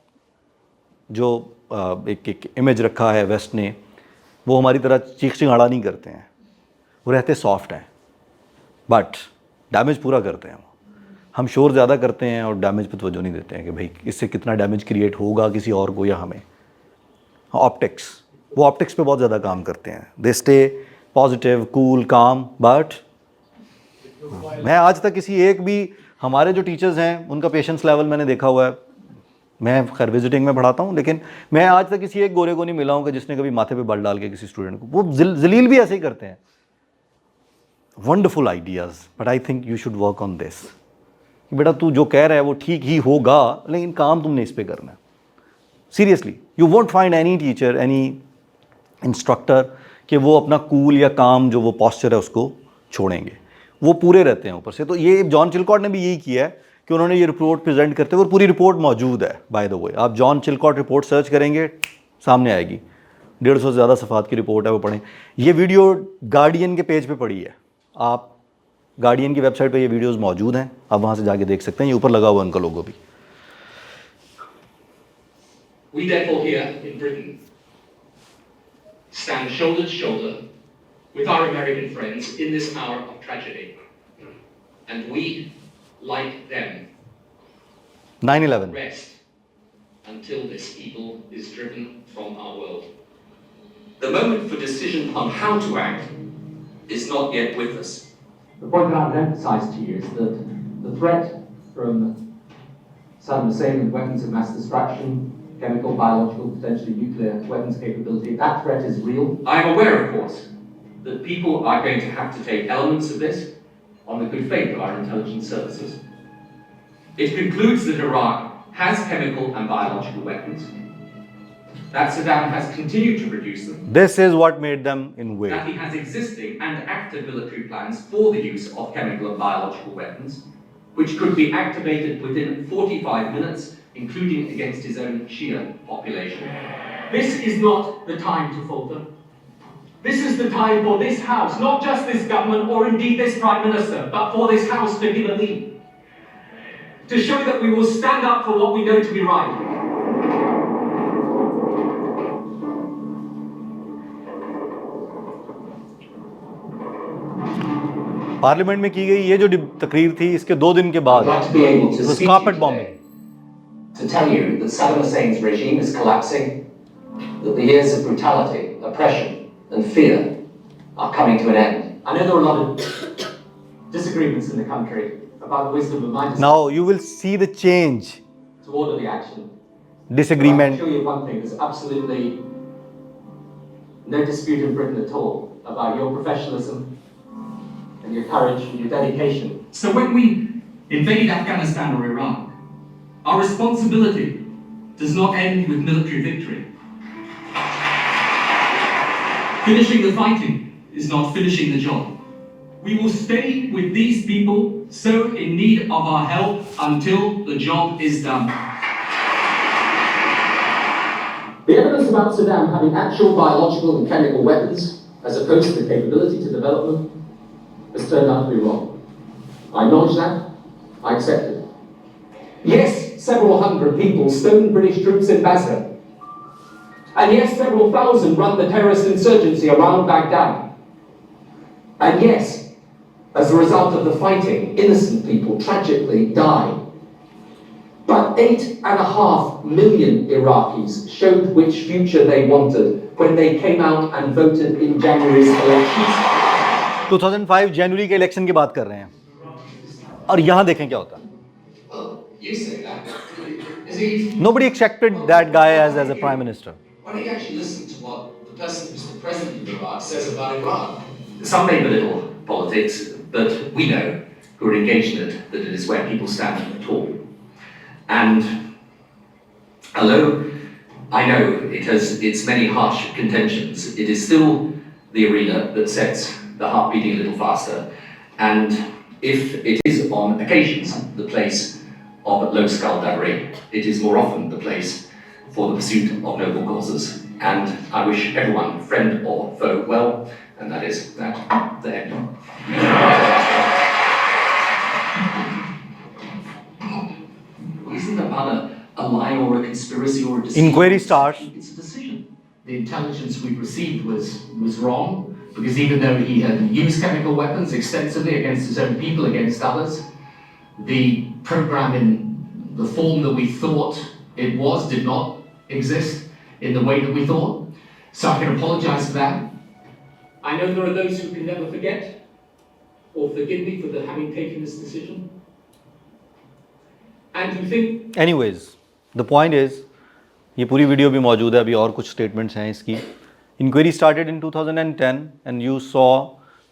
Speaker 1: जो एक इमेज रखा है वेस्ट ने, वो हमारी तरह चीख चिंगाड़ा नहीं करते हैं, वो रहते सॉफ्ट हैं बट डैमेज पूरा करते हैं। हम शोर ज़्यादा करते हैं और डैमेज पे तवज्जो नहीं देते हैं कि भाई इससे कितना डैमेज क्रिएट होगा किसी और को या हमें। ऑप्टिक्स, वो ऑप्टिक्स पे बहुत ज़्यादा काम करते हैं। दे स्टे पॉजिटिव, कूल, काम, बट मैं आज तक किसी एक भी हमारे जो टीचर्स हैं उनका पेशेंस लेवल मैंने देखा हुआ है। मैं खैर विजिटिंग में पढ़ाता हूँ, लेकिन मैं आज तक किसी एक गोरे को नहीं मिला हूँ कि जिसने कभी माथे पे बल डाल के किसी स्टूडेंट को, वो जलील भी ऐसे ही करते हैं। Wonderful ideas, but I think you should work on this. बेटा तू जो कह रहा है वो ठीक ही होगा, लेकिन काम तुमने इस पे करना है। Seriously, you won't find any teacher, any instructor कि वो अपना कूल या काम जो वो पॉस्चर है उसको छोड़ेंगे। वो पूरे रहते हैं ऊपर से। तो ये जॉन चिलकॉट ने भी यही किया है कि उन्होंने ये रिपोर्ट प्रेजेंट करते हुए, और पूरी रिपोर्ट मौजूद है बाय द वे, आप जॉन चिलकॉट रिपोर्ट सर्च करेंगे सामने आएगी। 150 से ज़्यादा सफ़ात की रिपोर्ट है, वो पढ़ें। ये वीडियो गार्डियन के पेज पे पड़ी है, आप गार्डियन की वेबसाइट पे ये वीडियोस मौजूद हैं, आप वहाँ से जाके देख सकते हैं। ये ऊपर लगा हुआ है उनका लोगो भी।
Speaker 3: We therefore here in Britain stand shoulder to shoulder with our American friends in this hour of tragedy. And we, like them,
Speaker 1: 9/11.
Speaker 3: rest until this evil is driven from our world. The moment for decision on how to act is not yet with us.
Speaker 4: The point that I would emphasise to you is that the threat from Saddam Hussein and weapons of mass destruction, chemical, biological, potentially nuclear weapons capability, that threat is real.
Speaker 3: I am aware, of course, that people are going to have to take elements of this on the good faith of our intelligence services. It concludes that Iraq has chemical and biological weapons, that Saddam has continued to produce them,
Speaker 1: This is what made them invade.
Speaker 3: that he has existing and active military plans for the use of chemical and biological weapons, which could be activated within 45 minutes, including against his own Shia population.
Speaker 5: This is not the time to falter. This is the time for this House, not just this government or indeed this Prime Minister, but for this House to give a lead. To show that we will stand up for what we know to be right.
Speaker 1: Parliament में की गई ये जो तकरीर थी, इसके 2 दिन के बाद
Speaker 4: I'd like to be able to speak to
Speaker 1: carpet
Speaker 4: you
Speaker 1: bombing.
Speaker 4: today to tell you that Saddam Hussein's regime is collapsing, that the years of brutality, oppression and fear are coming to an end.
Speaker 5: I know there are a lot of disagreements in the country about the wisdom of my decision
Speaker 1: Now you will see the change.
Speaker 5: to order the action. But I
Speaker 1: Disagreement.
Speaker 5: can assure you one thing, there's absolutely no dispute in Britain at all about your professionalism and your courage and your dedication.
Speaker 3: So when we invade Afghanistan or Iraq, our responsibility does not end with military victory. Finishing the fighting is not finishing the job. We will stay with these people so in need of our help until the job is done.
Speaker 4: The evidence about Saddam having actual biological and chemical weapons, as opposed to the capability to develop them, has turned out to be wrong. I acknowledge that. I accept it. Yes, several hundred people stoned British troops in Basra. And yes, several thousand run the terrorist insurgency around Baghdad. And yes, as a result of the fighting, innocent people tragically die. But 8.5 million Iraqis showed which future they wanted when they came out and voted in January's elections.
Speaker 1: 2005 जनवरी के इलेक्शन की बात कर रहे हैं, और यहाँ देखें क्या होता है।
Speaker 3: Well, you say that. Is he?
Speaker 1: Nobody expected that guy as a prime minister.
Speaker 3: Why don't you actually listen to what the person who's the president of Iraq says about Iran? Some may belittle politics, but we know, who are engaged in it, that it is where people stand at all. And although I know it has its many harsh contentions, it is still the arena that sets the heart beating a little faster. And if it is on occasions the place of low skullduggery, it is more often the place for the pursuit of noble causes. And I wish everyone, friend or foe, well, and that is that then isn't about a lie or a conspiracy or a deceit.
Speaker 1: Inquiry starts.
Speaker 3: It's a decision. The intelligence we received was wrong, because even though he had used chemical weapons extensively against his own people, against others, the program in the form that we thought it was did not exist in the way that we thought. So I can apologize for that.
Speaker 5: I know there are those who can never forget or forgive me for having taken this decision. And who think
Speaker 1: Anyways, the point is, ये पूरी वीडियो भी मौजूद है, अभी और कुछ स्टेटमेंट्स हैं इसकी. Inquiry started in 2010 and you saw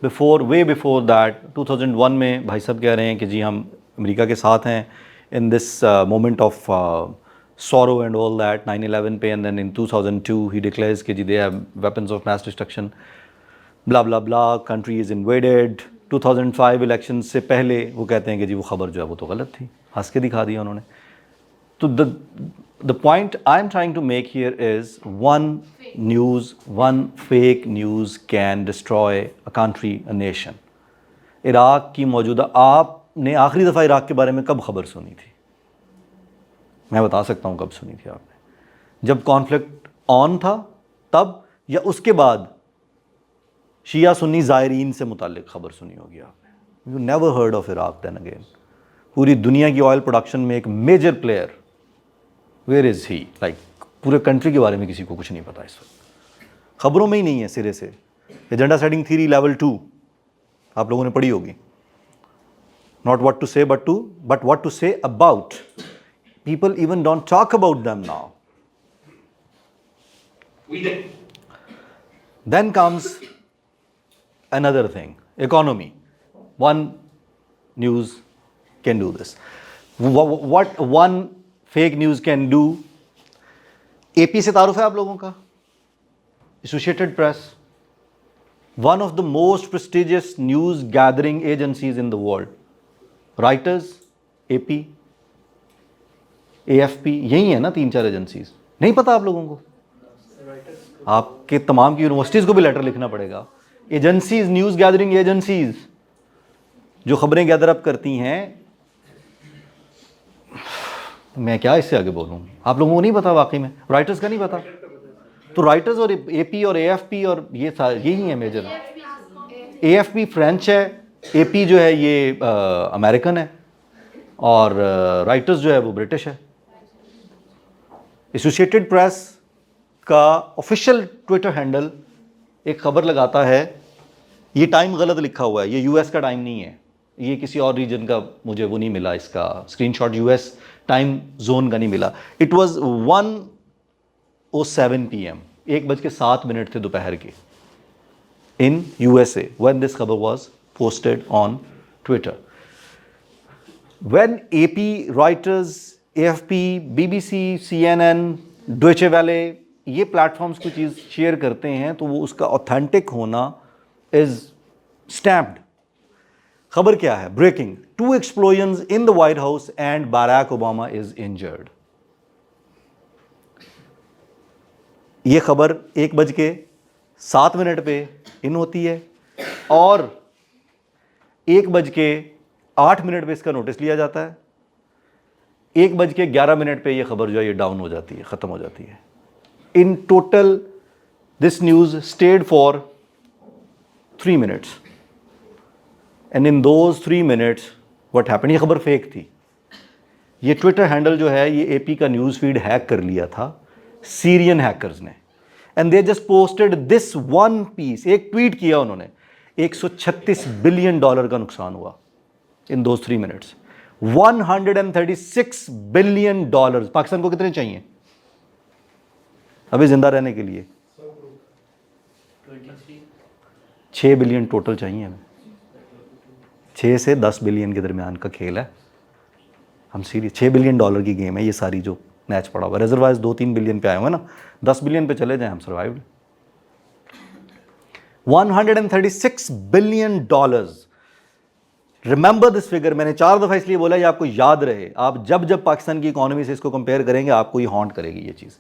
Speaker 1: way before that 2001 में भाई साहब कह रहे हैं कि जी हम अमेरिका के साथ हैं in this moment of sorrow and all that 9/11 पे, and then in 2002 he declares कि जी they have weapons of mass destruction, blah blah blah, country is invaded. 2005 election से पहले वो कहते हैं कि जी वो खबर जो है वो तो गलत थी, हंस के दिखा दिया उन्होंने. तो the point I'm trying to make here is one fake news can destroy a country, a nation. Iraq की मौजूदा, आपने आखिरी दफ़ा इराक़ के बारे में कब खबर सुनी थी? मैं बता सकता हूँ कब सुनी थी आपने. जब कॉन्फ्लिक्ट ऑन था तब, या उसके बाद शिया सुन्नी ज़ायरीन से मुतालिक खबर सुनी होगी आपने. You never heard of Iraq then again. पूरी दुनिया की ऑयल प्रोडक्शन में एक major player, where is he? Like पूरे कंट्री के बारे में किसी को कुछ नहीं पता इस वक्त, खबरों में ही नहीं है सिरे से. एजेंडा सेटिंग थ्योरी लेवल 2 आप लोगों ने पढ़ी होगी. Not what to say but what to say about. People even don't talk about them now.
Speaker 5: we did.
Speaker 1: Then comes another thing, economy. One news can do this. What one fake news can do. AP से तारुफ है आप लोगों का? Associated Press, one of the most prestigious news gathering agencies in the world. Reuters, AP, AFP, यही है ना 3-4 एजेंसीज. नहीं पता आप लोगों को? आपके तमाम की यूनिवर्सिटीज़ को भी लेटर लिखना पड़ेगा. एजेंसीज, न्यूज़ गैदरिंग एजेंसीज जो खबरें गैदर अप करती हैं, मैं क्या इससे आगे बोलूँ? आप लोगों को नहीं पता वाकई में? राइटर्स का नहीं पता? तो राइटर्स और AP और AFP और ये यही है मेजर. AFP फ्रेंच है, AP जो है ये अमेरिकन है, और राइटर्स जो है वो ब्रिटिश है. एसोसिएटेड प्रेस का ऑफिशियल ट्विटर हैंडल एक खबर लगाता है, ये टाइम गलत लिखा हुआ है, ये US का टाइम नहीं है, ये किसी और रीजन का, मुझे वो नहीं मिला इसका स्क्रीनशॉट, US टाइम जोन का नहीं मिला. इट वाज 1:07 PM, 1:07 थे दोपहर के, इन USA व्हेन दिस खबर was posted on Twitter. When AP, Reuters, AFP, BBC, CNN, Deutsche Welle ये प्लेटफॉर्म्स को चीज़ शेयर करते हैं तो वो उसका ऑथेंटिक होना इज स्टैम्प्ड. खबर क्या है? Breaking, 2 explosions in the White House and Barack Obama is injured. ये खबर 1:07 पे इन होती है और 1:08 पे इसका नोटिस लिया जाता है. 1:11 पे ये खबर जो है ये डाउन हो जाती है, ख़त्म हो जाती है. In total this news state for 3 minutes and in those 3 minutes what happened. ये खबर फेक थी. ये ट्विटर हैंडल जो है ये AP का न्यूज़ फीड हैक कर लिया था सीरियन हैकर्स ने, and they just posted this one piece. एक ट्वीट किया उन्होंने, $136 बिलियन का नुकसान हुआ in those 3 minutes. $136 billion. Pakistan को कितने चाहिए अभी जिंदा रहने के लिए? 6 बिलियन टोटल चाहिए हमें. 6 से 10 बिलियन के दरमियान का खेल है. हम सीरियस, $6 बिलियन की गेम है ये सारी जो मैच पड़ा हुआ. रिजर्वाइज 2-3 बिलियन पे आए हुए ना, 10 बिलियन पे चले जाएं हम survived. $136 billion. Remember this figure. मैंने 4 दफ़ा इसलिए बोला ये आपको याद रहे. आप जब जब पाकिस्तान की इकोनॉमी से इसको कंपेयर करेंगे आपको ये हॉन्ट करेगी ये चीज़.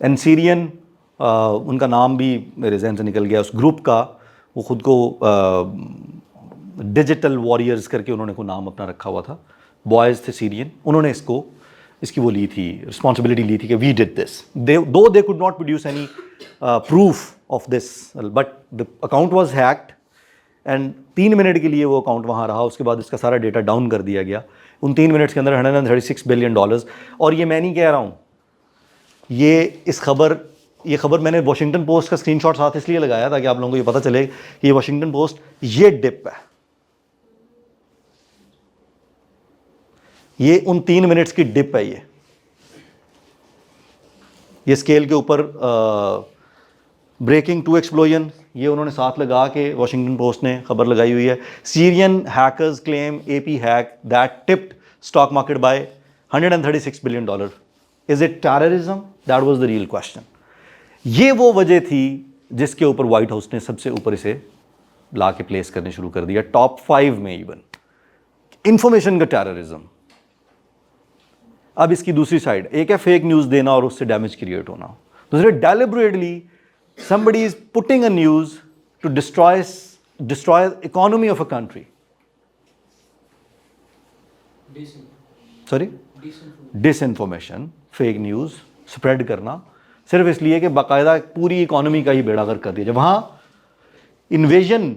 Speaker 1: एंड सीरियन उनका नाम भी मेरे जहन से निकल गया उस ग्रुप का, वो ख़ुद को डिजिटल वॉरियर्स करके उन्होंने को नाम अपना रखा हुआ था, बॉयज़ थे सीरियन, उन्होंने इसकी वो ली थी, रिस्पॉन्सिबिलिटी ली थी कि वी डिड दिस, दो they could not produce any proof of this, but the account was hacked and 3 minute के लिए वो अकाउंट वहाँ रहा, उसके बाद इसका सारा डेटा डाउन कर दिया गया। उन 3 मिनट्स के अंदर $136 बिलियन। और ये मैं नहीं कह रहा हूँ, ये खबर मैंने वॉशिंगटन पोस्ट का स्क्रीनशॉट साथ इसलिए लगाया ताकि आप लोगों को ये पता चले कि ये वॉशिंगटन पोस्ट ये डिप है, ये उन 3 मिनट्स की डिप है। ये स्केल के ऊपर ब्रेकिंग 2 एक्सप्लोजन, ये उन्होंने साथ लगा के वॉशिंगटन पोस्ट ने खबर लगाई हुई है। Syrian hackers claim AP hack that tipped stock market by $136 billion. Is it terrorism? That was the real question. ये वो वजह थी जिसके ऊपर व्हाइट हाउस ने सबसे ऊपर इसे ला के प्लेस करने शुरू कर दिया, टॉप 5 में इवन, इंफॉर्मेशन का टेररिज्म। अब इसकी दूसरी साइड, एक है फेक न्यूज़ देना और उससे डैमेज क्रिएट होना, दूसरे deliberately somebody is putting a news to destroy the economy of a country. Sorry? Disinformation, fake news spread करना सिर्फ इसलिए कि बाकायदा पूरी इकोनॉमी का ही बेड़ा गर्क कर दिया। जब वहाँ इन्वेजन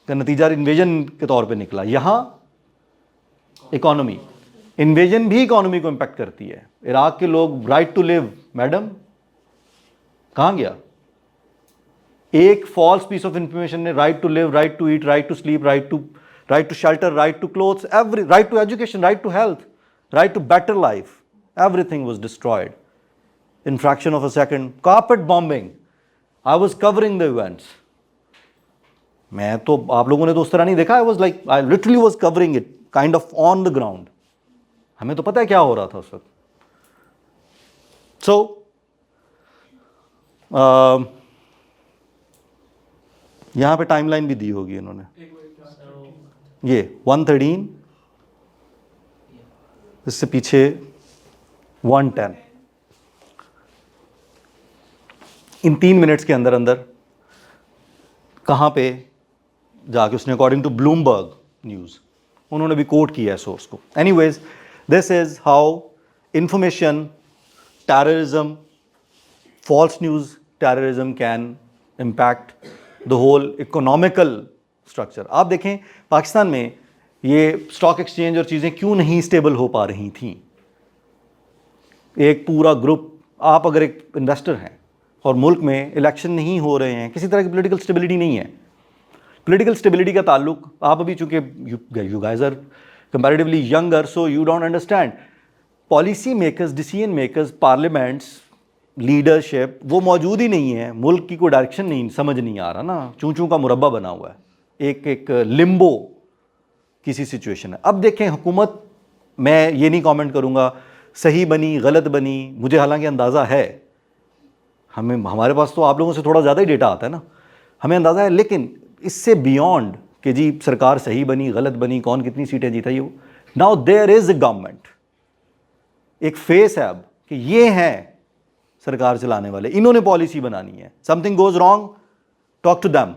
Speaker 1: का नतीजा इन्वेजन के तौर पे निकला, यहाँ इकोनॉमी, इन्वेजन भी इकोनॉमी को इम्पैक्ट करती है। इराक के लोग राइट टू लिव, मैडम कहाँ गया? एक फॉल्स पीस ऑफ इंफॉर्मेशन ने right to live, right to eat, right to sleep, right to shelter, right to clothes, every right to education, right to health, right to better life, everything was destroyed in fraction of a second. Carpet bombing, I was covering the events. मैं तो, आप लोगों ने तो उस तरह नहीं देखा, I literally was covering it kind of on the ground. हमें तो पता है क्या हो रहा था उस वक्त। सो यहाँ पे टाइमलाइन भी दी होगी इन्होंने, ये 113, इससे पीछे 110। इन 3 मिनट्स के अंदर अंदर कहाँ पे जाके उसने, अकॉर्डिंग टू ब्लूमबर्ग न्यूज़, उन्होंने भी कोट किया है सोर्स को। Anyways, this is how information terrorism, false news terrorism can impact the whole economical structure. आप देखें पाकिस्तान में ये स्टॉक एक्सचेंज और चीज़ें क्यों नहीं स्टेबल हो पा रही थीं। एक पूरा ग्रुप, आप अगर एक इन्वेस्टर हैं और मुल्क में इलेक्शन नहीं हो रहे हैं, किसी तरह की पॉलिटिकल स्टेबिलिटी नहीं है। पॉलिटिकल स्टेबिलिटी का ताल्लुक, आप अभी चूँकि you guys are comparatively younger, so you don't understand, policy makers, decision makers, parliaments, leadership वो मौजूद ही नहीं है। मुल्क की कोई डायरेक्शन नहीं, समझ नहीं आ रहा ना, चूं चूं का मुरब्बा बना हुआ है, एक लिम्बो किसी सिचुएशन है। अब देखें हुकूमत, मैं ये नहीं कमेंट करूँगा सही बनी गलत बनी, मुझे हालांकि अंदाज़ा है, हमारे पास तो आप लोगों से थोड़ा ज़्यादा ही डेटा आता है ना, हमें अंदाज़ा है, लेकिन इससे बियॉन्ड कि जी सरकार सही बनी गलत बनी, कौन कितनी सीटें जीता, ये now there is a government, एक फेस है अब कि ये हैं सरकार चलाने वाले, इन्होंने पॉलिसी बनानी है। Something goes wrong, talk to them.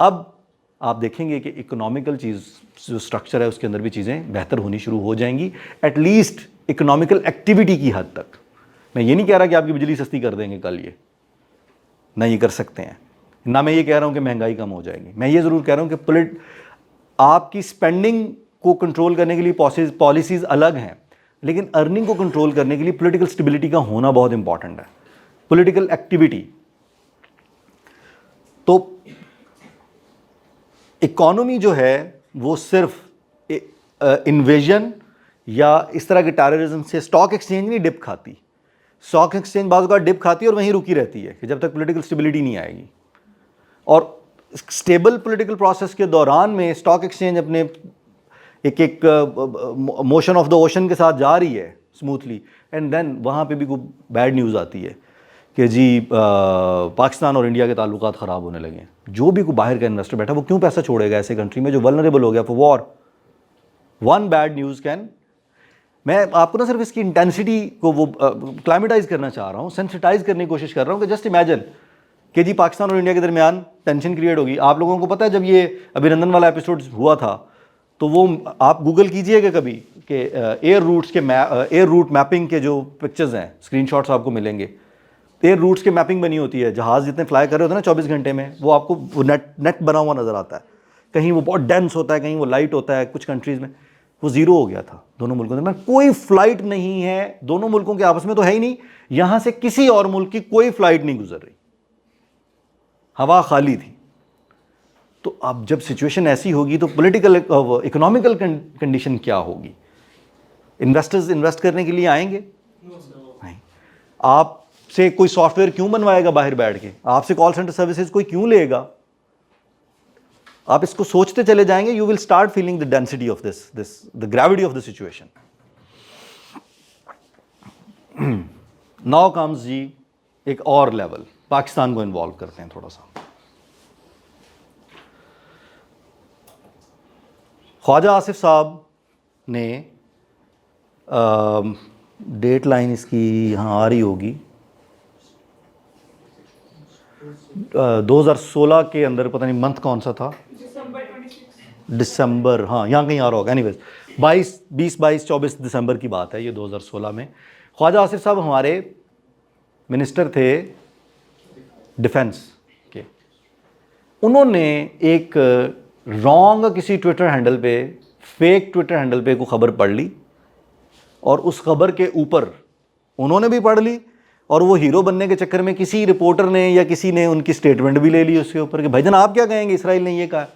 Speaker 1: अब आप देखेंगे कि इकोनॉमिकल चीज़ जो स्ट्रक्चर है उसके अंदर भी चीज़ें बेहतर होनी शुरू हो जाएंगी, एटलीस्ट इकोनॉमिकल एक्टिविटी की हद तक। मैं ये नहीं कह रहा कि आपकी बिजली सस्ती कर देंगे कल, ये नहीं कर सकते हैं, ना मैं ये कह रहा हूँ कि महंगाई कम हो जाएगी। मैं ये ज़रूर कह रहा हूँ कि आपकी स्पेंडिंग को कंट्रोल करने के लिए पॉलिसीज़ अलग हैं, लेकिन अर्निंग को कंट्रोल करने के लिए पॉलिटिकल स्टेबिलिटी का होना बहुत इंपॉर्टेंट है, पॉलिटिकल एक्टिविटी। तो इकोनॉमी जो है वो सिर्फ इन्वेजन या इस तरह के टेररिज्म से, स्टॉक एक्सचेंज नहीं डिप खाती, स्टॉक एक्सचेंज बाज़ का डिप खाती है और वहीं रुकी रहती है कि जब तक पॉलिटिकल स्टेबिलिटी नहीं आएगी। और स्टेबल पॉलिटिकल प्रोसेस के दौरान में स्टॉक एक्सचेंज अपने एक मोशन ऑफ द ओशन के साथ जा रही है स्मूथली, एंड देन वहाँ पे भी कोई बैड न्यूज़ आती है कि जी पाकिस्तान और इंडिया के ताल्लुकात ख़राब होने लगे हैं। जो भी कोई बाहर का इन्वेस्टर बैठा वो क्यों पैसा छोड़ेगा ऐसे कंट्री में जो वल्नरेबल हो गया for war? One bad news can मैं आपको ना सिर्फ इसकी इंटेंसिटी को वो क्लाइमेटाइज करना चाह रहा हूँ, सेंसिटाइज करने की कोशिश कर रहा हूँ कि जस्ट इमेजिन कि जी पाकिस्तान और इंडिया के दरमियान टेंशन क्रिएट होगी। आप लोगों को पता है जब ये अभिनंदन वाला एपिसोड हुआ था तो वो आप गूगल कीजिएगा कभी कि एयर रूट मैपिंग के जो पिक्चर्स हैं, स्क्रीनशॉट्स आपको मिलेंगे। एयर रूट्स के मैपिंग बनी होती है, जहाज़ जितने फ्लाई कर रहे होते हैं ना 24 घंटे में, वो आपको वो नेट बना हुआ नज़र आता है। कहीं वो बहुत डेंस होता है, कहीं वो लाइट होता है। कुछ कंट्रीज़ में वो ज़ीरो हो गया था दोनों मुल्कों में, कोई फ़्लाइट नहीं है दोनों मुल्कों के आपस में, तो है ही नहीं, यहाँ से किसी और मुल्क की कोई फ़्लाइट नहीं गुजर रही, हवा खाली थी। तो अब जब सिचुएशन ऐसी होगी तो पॉलिटिकल इकोनॉमिकल कंडीशन क्या होगी? इन्वेस्टर्स इन्वेस्ट करने के लिए आएंगे नहीं। आपसे कोई सॉफ्टवेयर क्यों बनवाएगा बाहर बैठ के? आपसे कॉल सेंटर सर्विसेज कोई क्यों लेगा? आप इसको सोचते चले जाएंगे, you will start feeling the density of the gravity of the situation. Now comes जी एक और लेवल, पाकिस्तान को इन्वॉल्व करते हैं थोड़ा सा। ख्वाजा आसिफ साहब ने डेट लाइन इसकी यहाँ आ रही होगी, 2016 के अंदर, पता नहीं मंथ कौन सा था, दिसंबर, हाँ यहाँ कहीं आ रहा होगा। एनीवेज 22 दिसंबर की बात है ये 2016 में। ख्वाजा आसिफ साहब हमारे मिनिस्टर थे डिफेंस के। उन्होंने एक रॉन्ग किसी ट्विटर हैंडल पे, फेक ट्विटर हैंडल पे को खबर पढ़ ली और उस खबर के ऊपर उन्होंने भी पढ़ ली और वो हीरो बनने के चक्कर में किसी रिपोर्टर ने या किसी ने उनकी स्टेटमेंट भी ले ली उसके ऊपर कि भाईजान आप क्या कहेंगे, इसराइल ने ये कहा।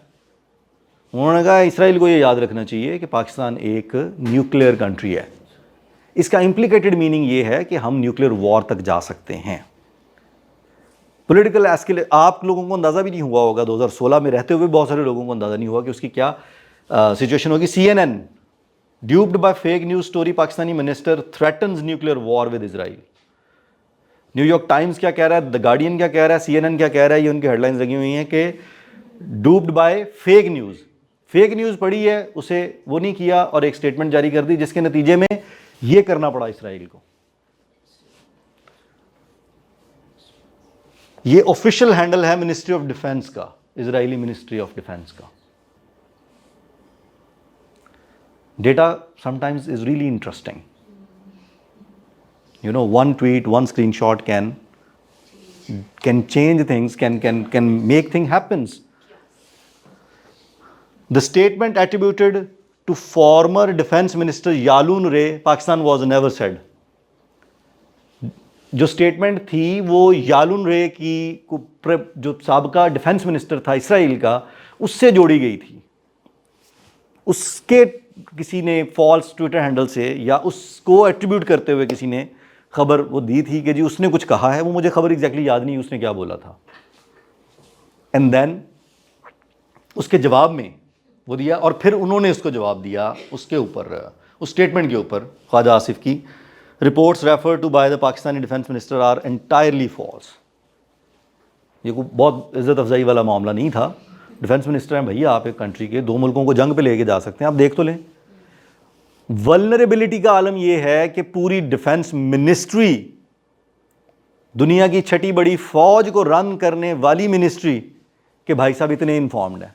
Speaker 1: उन्होंने कहा इसराइल को ये याद रखना चाहिए कि पाकिस्तान एक न्यूक्लियर कंट्री है। इसका इम्प्लीकेटेड मीनिंग ये है कि हम न्यूक्लियर वॉर तक जा सकते हैं। पॉलिटिकल एस्केलेशन, आप लोगों को अंदाज़ा भी नहीं हुआ होगा, 2016 में रहते हुए बहुत सारे लोगों को अंदाज़ा नहीं हुआ कि उसकी क्या सिचुएशन होगी। CNN, duped by fake news story, Pakistani minister threatens nuclear war with Israel. New York Times क्या कह रहा है, द गार्डियन क्या कह रहा है, CNN क्या कह रहा है, ये उनकी हेडलाइंस लगी हुई हैं कि duped by fake news. Fake news पढ़ी है, उसे वो नहीं किया और एक स्टेटमेंट जारी कर दी, जिसके नतीजे में ये करना पड़ा इसराइल को। ये ऑफिशियल हैंडल है मिनिस्ट्री ऑफ डिफेंस का, इजरायली मिनिस्ट्री ऑफ डिफेंस का। Data sometimes is really interesting, you know, one tweet, one screenshot can change things, can make things happens. The statement attributed to former defense minister Yalun Ray, Pakistan was never said. जो स्टेटमेंट थी वो यालून रे की जो साबका डिफेंस मिनिस्टर था इसराइल का, उससे जोड़ी गई थी। उसके किसी ने फॉल्स ट्विटर हैंडल से या उसको एट्रीब्यूट करते हुए किसी ने खबर वो दी थी कि जी उसने कुछ कहा है। वो मुझे खबर एग्जैक्टली याद नहीं उसने क्या बोला था। एंड देन उसके जवाब में वो दिया और फिर उन्होंने उसको जवाब दिया उसके ऊपर, उस स्टेटमेंट के ऊपर, ख्वाजा आसिफ की। Reports refer to by the Pakistani defence minister are entirely false. ये कोई बहुत इज्जत अफजाई वाला मामला नहीं था। डिफेंस मिनिस्टर हैं भैया, आप एक कंट्री के, दो मुल्कों को जंग पे लेके जा सकते हैं, आप देख तो लें। वल्नरेबिलिटी का आलम यह है कि पूरी डिफेंस मिनिस्ट्री, दुनिया की छठी बड़ी फौज को रन करने वाली मिनिस्ट्री के भाई साहब इतने इन्फॉर्म्ड हैं।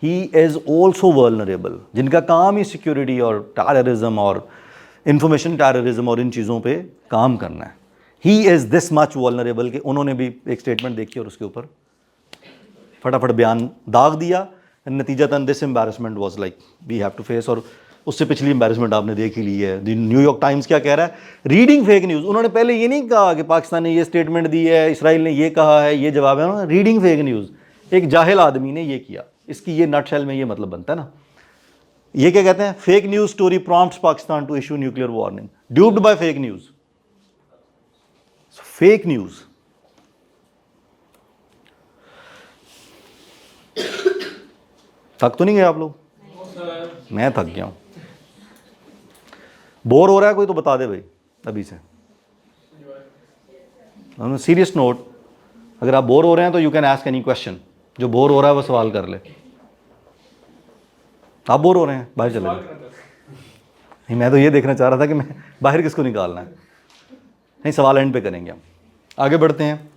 Speaker 1: ही इज़ ऑल्सो वल्नरेबल, जिनका काम ही सिक्योरिटी और टेररिज्म और इंफॉर्मेशन टेररिज्म और इन चीज़ों पे काम करना है। He is this much vulnerable कि उन्होंने भी एक स्टेटमेंट देखी और उसके ऊपर फटाफट बयान दाग दिया। नतीजतन this embarrassment was like we have to face. और उससे पिछली एम्बैरेसमेंट आपने देख ही ली है। न्यूयॉर्क टाइम्स क्या कह रहा है, रीडिंग फेक न्यूज़। उन्होंने पहले ये नहीं कहा कि पाकिस्तान ने ये स्टेटमेंट दी है, इसराइल ने ये कहा है, ये जवाब है। उन्होंने रीडिंग फेक न्यूज़, एक जाहिल आदमी ने ये किया। इसकी ये नटशेल में ये मतलब बनता है ना। ये क्या कहते हैं, fake news story prompts Pakistan to issue nuclear warning, duped by fake news. Fake news. थक तो नहीं गए आप लोग? मैं थक गया हूँ। बोर हो रहा है कोई तो बता दे भाई अभी से। सीरियस नोट, अगर आप बोर हो रहे हैं तो you can ask any question. जो बोर हो रहा है वो सवाल कर ले। आप बोर हो रहे हैं, बाहर चले जाओ। नहीं, मैं तो ये देखना चाह रहा था कि मैं बाहर किसको निकालना है। नहीं, सवाल एंड पे करेंगे हम। आगे बढ़ते हैं।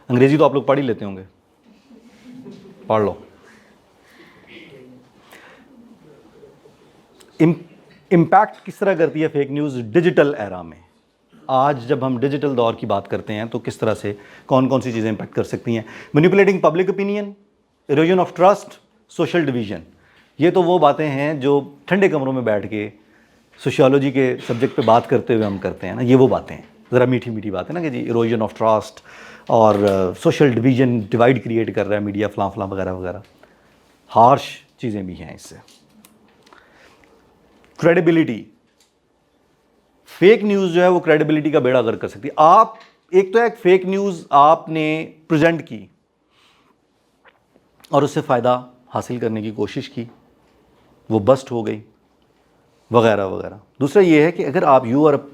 Speaker 1: अंग्रेजी तो आप लोग पढ़ ही लेते होंगे, पढ़ लो। इम्पैक्ट किस तरह करती है फेक न्यूज़ डिजिटल एरा में? आज जब हम डिजिटल दौर की बात करते हैं तो किस तरह से कौन कौन सी चीज़ें इम्पैक्ट कर सकती हैं? Manipulating public opinion, erosion of trust, social division. ये तो वो बातें हैं जो ठंडे कमरों में बैठ के सोशियोलॉजी के सब्जेक्ट पे बात करते हुए हम करते हैं ना, ये वो बातें हैं, ज़रा मीठी मीठी बातें ना कि जी इरोजन ऑफ ट्रस्ट और सोशल डिवीजन, डिवाइड क्रिएट कर रहा है मीडिया, फलां फलां वगैरह वगैरह। हार्श चीज़ें भी हैं इससे। क्रेडिबिलिटी, फेक न्यूज़ जो है वो क्रेडिबिलिटी का बेड़ा गर्क कर सकती है। आप एक तो एक फेक न्यूज़ आपने प्रेजेंट की और उससे फ़ायदा हासिल करने की कोशिश की, वो बस्ट हो गई वगैरह वगैरह। दूसरा ये है कि अगर आप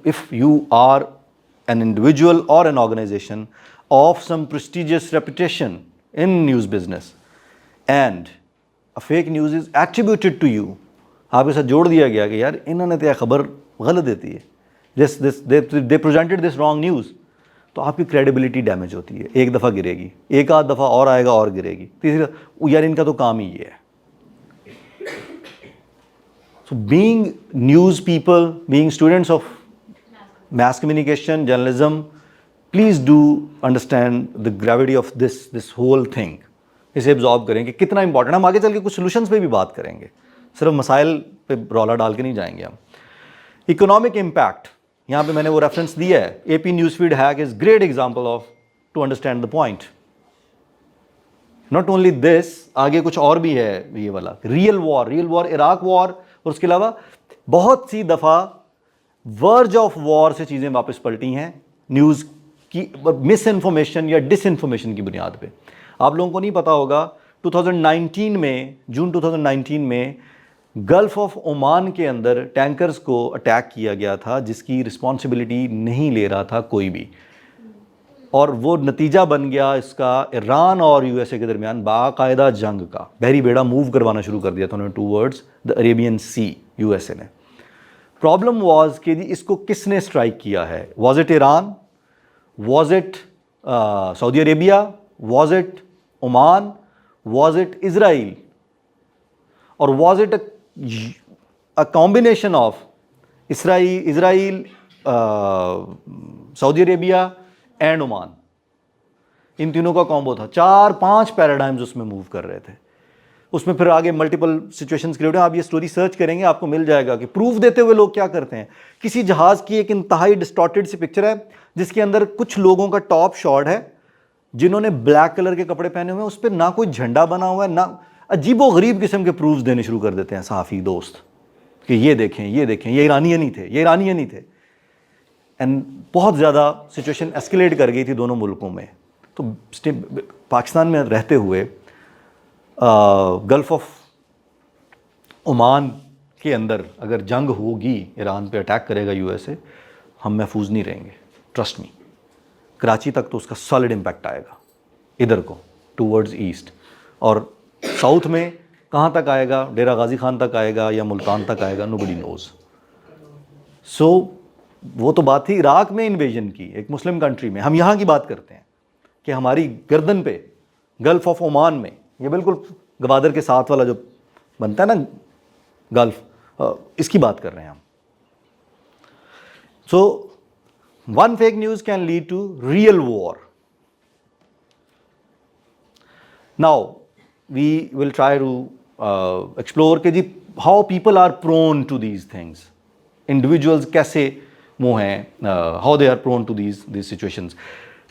Speaker 1: if you are an individual और an organisation of some prestigious reputation in news business and a fake news is attributed to you, आपके साथ जोड़ दिया गया कि यार इन्होंने तो यह खबर गलत देती है, दे प्रेजेंटेड दिस रॉन्ग न्यूज़, तो आपकी क्रेडिबिलिटी डैमेज होती है। एक दफ़ा गिरेगी, एक आध दफ़ा और आएगा और गिरेगी, तीसरी यार इनका तो काम ही ये है। So being news people, being students of mass communication, journalism, please do understand the gravity of this whole thing. इसे एब्जॉर्ब करें कि कितना इंपॉर्टेंट। हम आगे चल के कुछ सोल्यूशंस पे भी बात करेंगे, सिर्फ मसाइल पे रौला डाल के नहीं जाएंगे हम। इकोनॉमिक इम्पैक्ट, यहाँ पे मैंने वो रेफरेंस दिया है, AP newsfeed hack is great example of to understand the point. Not only this, आगे कुछ और भी है ये वाला, रियल वॉर, इराक वॉर, और उसके अलावा बहुत सी दफ़ा वर्ज ऑफ वॉर से चीज़ें वापस पलटी हैं न्यूज़ की मिस इन्फॉर्मेशन या डिसइन्फॉर्मेशन की बुनियाद पे। आप लोगों को नहीं पता होगा 2019 में, जून 2019 में गल्फ ऑफ ओमान के अंदर टैंकर्स को अटैक किया गया था जिसकी रिस्पॉन्सिबिलिटी नहीं ले रहा था कोई भी, और वो नतीजा बन गया इसका ईरान और USA के दरमियान बाकायदा जंग का। बहरी बेड़ा मूव करवाना शुरू कर दिया था उन्होंने towards the Arabian Sea, USA ने। प्रॉब्लम वाज कि जी इसको किसने स्ट्राइक किया है? Was it Iran, was it Saudi Arabia, was it Oman, was it Israel, और was it a combination of Israel, Saudi Arabia and Oman? इन तीनों का कॉम्बो था। 4-5 पैराडाइम्स उसमें मूव कर रहे थे। उसमें फिर आगे मल्टीपल सिचुएशंस क्रिएट हुए। आप ये स्टोरी सर्च करेंगे आपको मिल जाएगा कि प्रूफ देते हुए लोग क्या करते हैं। किसी जहाज़ की एक इंतहाई डिस्टॉर्टेड सी पिक्चर है जिसके अंदर कुछ लोगों का टॉप शॉट है जिन्होंने ब्लैक कलर के कपड़े पहने हुए हैं, उस पर ना कोई झंडा बना हुआ है, ना अजीबो गरीब किस्म के प्रूफ्स देने शुरू कर देते हैं सहाफ़ी दोस्त कि ये देखें ये ईरानियन ही थे। एंड बहुत ज़्यादा सिचुएशन एस्केलेट कर गई थी दोनों मुल्कों में। तो पाकिस्तान में रहते हुए गल्फ़ ऑफ ओमान के अंदर अगर जंग होगी, ईरान पे अटैक करेगा USA, हम महफूज नहीं रहेंगे, ट्रस्ट मी। कराची तक तो उसका सॉलिड इम्पैक्ट आएगा, इधर को टूवर्ड्स ईस्ट, और साउथ में कहाँ तक आएगा, डेरा गाजी खान तक आएगा या मुल्तान तक आएगा, नोबडी नोज़। सो वो तो बात थी इराक में इन्वेजन की, एक मुस्लिम कंट्री में। हम यहाँ की बात करते हैं कि हमारी गर्दन पे गल्फ़ ऑफ ओमान में, ये बिल्कुल गवादर के साथ वाला जो बनता है ना गल्फ़, इसकी बात कर रहे हैं हम। So one fake news can lead to real war. Now we will try to explore कि जी how people are prone to these things, individuals कैसे वो हैं, how they are prone to these situations.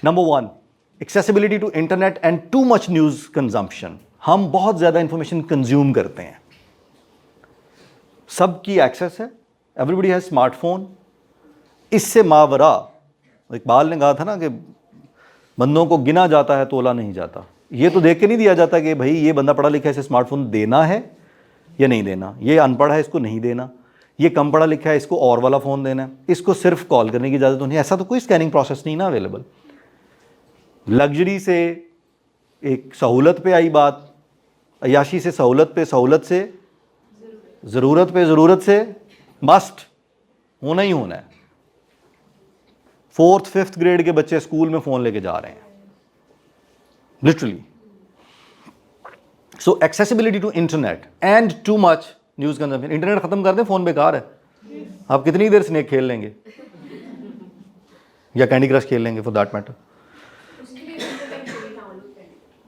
Speaker 1: Number 1, accessibility to internet and too much news consumption. हम बहुत ज़्यादा इंफॉर्मेशन कंज्यूम करते हैं, सबकी एक्सेस है, एवरीबडी हैज़ स्मार्टफोन। इससे मावरा इकबाल ने कहा था ना कि बंदों को गिना जाता है तोला नहीं जाता। ये तो देख के नहीं दिया जाता कि भाई ये बंदा पढ़ा लिखा है, इसे स्मार्टफोन देना है या नहीं देना, ये अनपढ़ है इसको नहीं देना, ये कम पढ़ा लिखा है इसको और वाला फ़ोन देना है, इसको सिर्फ कॉल करने की इजाज़त नहीं। ऐसा तो कोई स्कैनिंग प्रोसेस नहीं ना अवेलेबल। लग्जरी से एक सहूलत पे आई बात, अयाशी से सहूलत पे, सहूलत से ज़रूरत पे ज़रूरत से मस्ट होना ही होना है। 4th 5th ग्रेड के बच्चे स्कूल में फ़ोन लेके जा रहे हैं, literally. So accessibility to internet and too much news consumption. Internet ख़त्म कर दें, फ़ोन बेकार है। आप कितनी देर स्नेक खेल लेंगे या कैंडी क्रश खेल लेंगे फॉर दैट मैटर।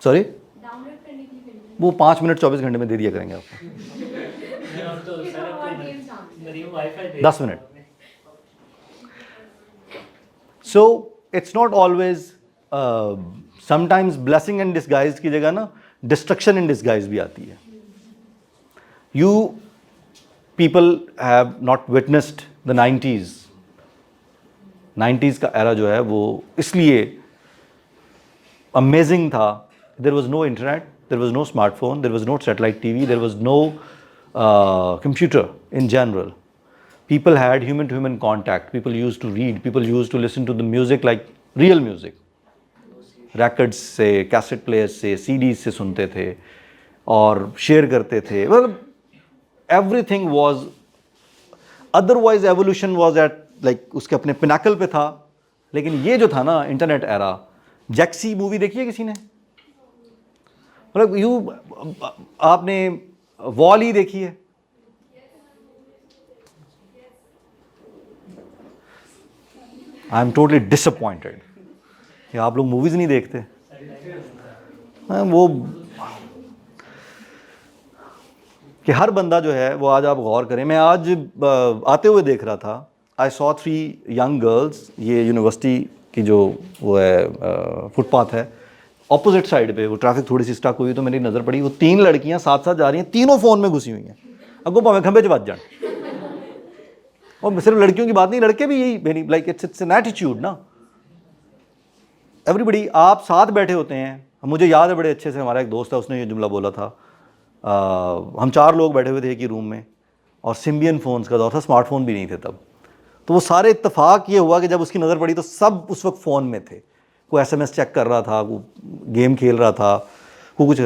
Speaker 1: सॉरी, वो 5 मिनट 24 घंटे में दे दिया करेंगे आपको, 10 minute. So it's not always, sometimes blessing in disguise की जगह ना डिस्ट्रक्शन इन डिस्गाइज भी आती है। You people have not witnessed the 90s का एरा जो है वो इसलिए अमेजिंग था। There was no internet, there was no smartphone, there was no satellite TV, there was no computer in general. People had human to human contact, people used to read, people used to listen to the music like real music. Records से, cassette players से, CDs से सुनते थे और शेयर करते थे। Well, everything was, otherwise evolution was at like उसके अपने पिनाकल पे था। लेकिन ये जो था ना इंटरनेट एरा, जैक्सी मूवी देखी है किसी ने? मतलब आपने वॉल-ई देखी है? आई एम टोटली डिसअपॉइंटेड कि आप लोग मूवीज नहीं देखते। वो कि हर बंदा जो है वो, आज आप गौर करें, मैं आज आते हुए देख रहा था, आई सॉ 3 यंग गर्ल्स, ये यूनिवर्सिटी की जो वो है फुटपाथ है, ऑपोजिट साइड पे वो ट्रैफिक थोड़ी सी स्टक हुई तो मेरी नज़र पड़ी, वो 3 लड़कियां साथ साथ जा रही हैं, तीनों फ़ोन में घुसी हुई हैं। अगो भावें खंबे च बच जान। और सिर्फ लड़कियों की बात नहीं, लड़के भी यही, लाइक इट्स एन एटीट्यूड ना। एवरीबडी, आप साथ बैठे होते हैं, मुझे याद है बड़े अच्छे से, हमारा एक दोस्त है उसने ये जुमला बोला था, हम 4 लोग बैठे हुए थे एक ही रूम में और सिम्बियन फ़ोन्स का दौर था, स्मार्टफोन भी नहीं थे तब। तो वो सारे इत्तेफाक ये हुआ कि जब उसकी नज़र पड़ी तो सब उस वक्त फ़ोन में थे, कोई SMS चेक कर रहा था, कोई गेम खेल रहा था, कोई कुछ।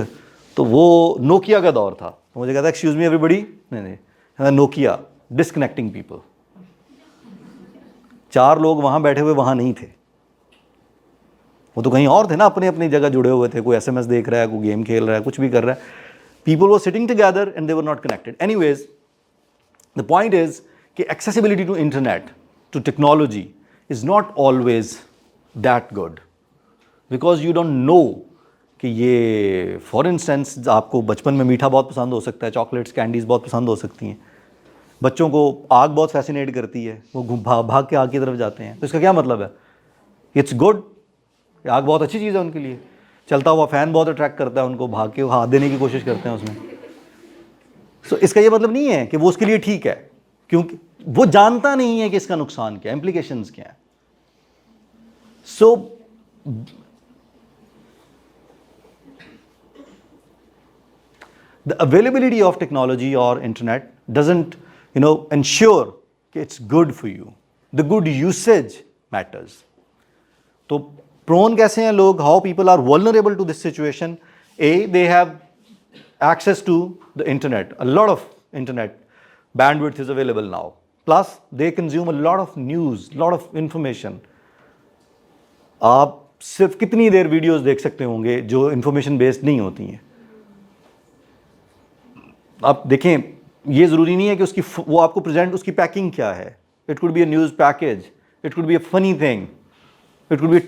Speaker 1: तो वो नोकिया का दौर था। तो मुझे कहता एक्सक्यूज़ मी एवरीबडी, नहीं नोकिया डिस्कनेक्टिंग पीपल। 4 लोग वहाँ बैठे हुए वहाँ नहीं थे, वो तो कहीं और थे ना, अपनी अपनी जगह जुड़े हुए थे, कोई SMS देख रहा है, कोई गेम खेल रहा है, कुछ भी कर रहा है। People were sitting together and they were not connected. Anyways, the point is कि accessibility to internet, to technology is not always that good, because you don't know कि ये, फॉर इंस्टेंस, आपको बचपन में मीठा बहुत पसंद हो सकता है, चॉकलेट्स कैंडीज़ बहुत पसंद हो सकती हैं, बच्चों को आग बहुत फैसिनेट करती है, वो भाग के आग की तरफ जाते हैं। तो इसका क्या मतलब है? इट्स गुड, आग बहुत अच्छी चीज़ है उनके लिए। चलता हुआ फ़ैन बहुत अट्रैक्ट करता है उनको, भाग के हाथ देने की कोशिश करते हैं उसमें। सो इसका ये मतलब नहीं है कि वो उसके लिए ठीक है, क्योंकि वो जानता नहीं है कि इसका नुकसान क्या है, इम्प्लीकेशंस क्या है। So the availability of technology और इंटरनेट डजंट ensure कि it's good for you. The good usage matters. तो prone कैसे हैं लोग? How people are vulnerable to this situation? A, they have access to the internet. A lot of internet bandwidth is available now. Plus, they consume a lot of news, lot of information. आप सिर्फ कितनी देर वीडियोस देख सकते होंगे जो इंफॉर्मेशन बेस्ड नहीं होती हैं? आप देखें, ये ज़रूरी नहीं है कि उसकी वो आपको प्रेजेंट, उसकी पैकिंग क्या है। It could be a news package, it could be a funny thing, it could be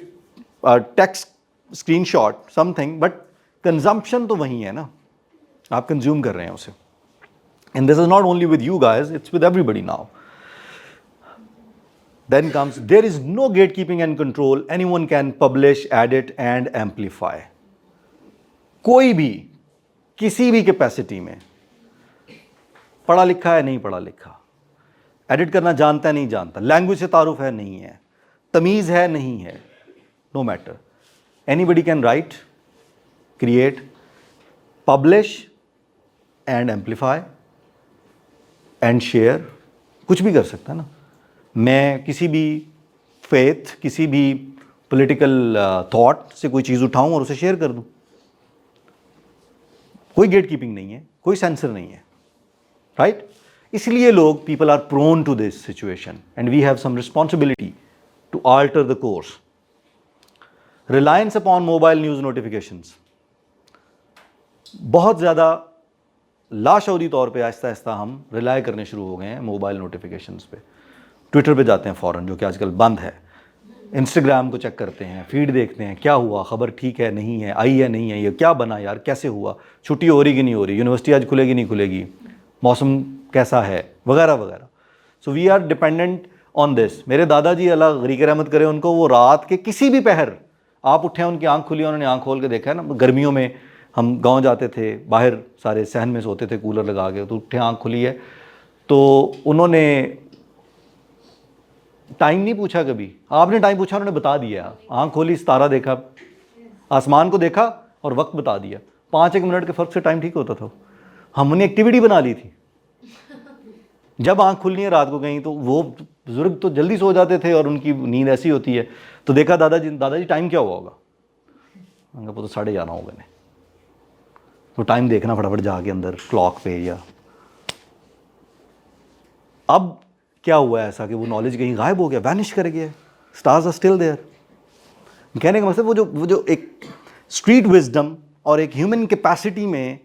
Speaker 1: text screenshot, something, but consumption तो वही है ना, आप कंज्यूम कर रहे हैं उसे। And this is not only with you guys, it's with everybody now. Then comes, there is no gatekeeping and control, anyone can publish, edit and amplify. कोई भी किसी भी कैपेसिटी में, पढ़ा लिखा है नहीं पढ़ा लिखा, एडिट करना जानता है नहीं जानता, लैंग्वेज से तारुफ है नहीं है, तमीज़ है नहीं है, no matter, anybody can write, create, publish and amplify and share, कुछ भी कर सकता है ना। मैं किसी भी फेथ, किसी भी पॉलिटिकल थॉट से कोई चीज़ उठाऊं और उसे शेयर कर दूं, कोई गेट कीपिंग नहीं है, कोई सेंसर नहीं है, राइट? इसलिए लोग, people are prone to this situation and we have some responsibility to alter the course. Reliance upon mobile news notifications, बहुत ज़्यादा लाशऊरी तौर पे आहिस्ता आहिस्ता हम रिलाय करने शुरू हो गए हैं मोबाइल नोटिफिकेशंस पे. ट्विटर पे जाते हैं फ़ौरन, जो कि आजकल बंद है. इंस्टाग्राम को चेक करते हैं, फीड देखते हैं, क्या हुआ, खबर ठीक है नहीं है, आई है नहीं है, ये क्या बना यार, कैसे हुआ, छुट्टी हो रही कि नहीं हो रही, यूनिवर्सिटी आज खुलेगी नहीं खुलेगी, मौसम कैसा है, वगैरह वगैरह. So we are dependent on this. मेरे दादाजी, अल्लाह गरीक रहमत करे उनको, वो रात के किसी भी पहर आप उठे, उनकी आंख खुली, उन्होंने आंख खोल के देखा है ना. गर्मियों में हम गांव जाते थे, बाहर सारे सहन में सोते थे कूलर लगा के, तो उठे आंख खुली है, तो उन्होंने टाइम नहीं पूछा कभी. आपने टाइम पूछा, उन्होंने बता दिया. आंख खोली, तारा देखा, आसमान को देखा और वक्त बता दिया. 5-1 मिनट के फ़र्क से टाइम ठीक होता था. हमने एक्टिविटी बना ली थी. जब आंख खुलनी है रात को कहीं, तो वो बुजुर्ग तो जल्दी सो जाते थे और उनकी नींद ऐसी होती है. तो देखा दादाजी टाइम क्या हुआ होगा, वो तो 11:30 हो गए. तो टाइम देखना फटाफट जाके अंदर क्लॉक पे. या अब क्या हुआ ऐसा कि वो नॉलेज कहीं गायब हो गया, वैनिश कर गया. Stars are still there. कहने का मतलब वो जो एक स्ट्रीट विजडम और एक ह्यूमन कैपेसिटी में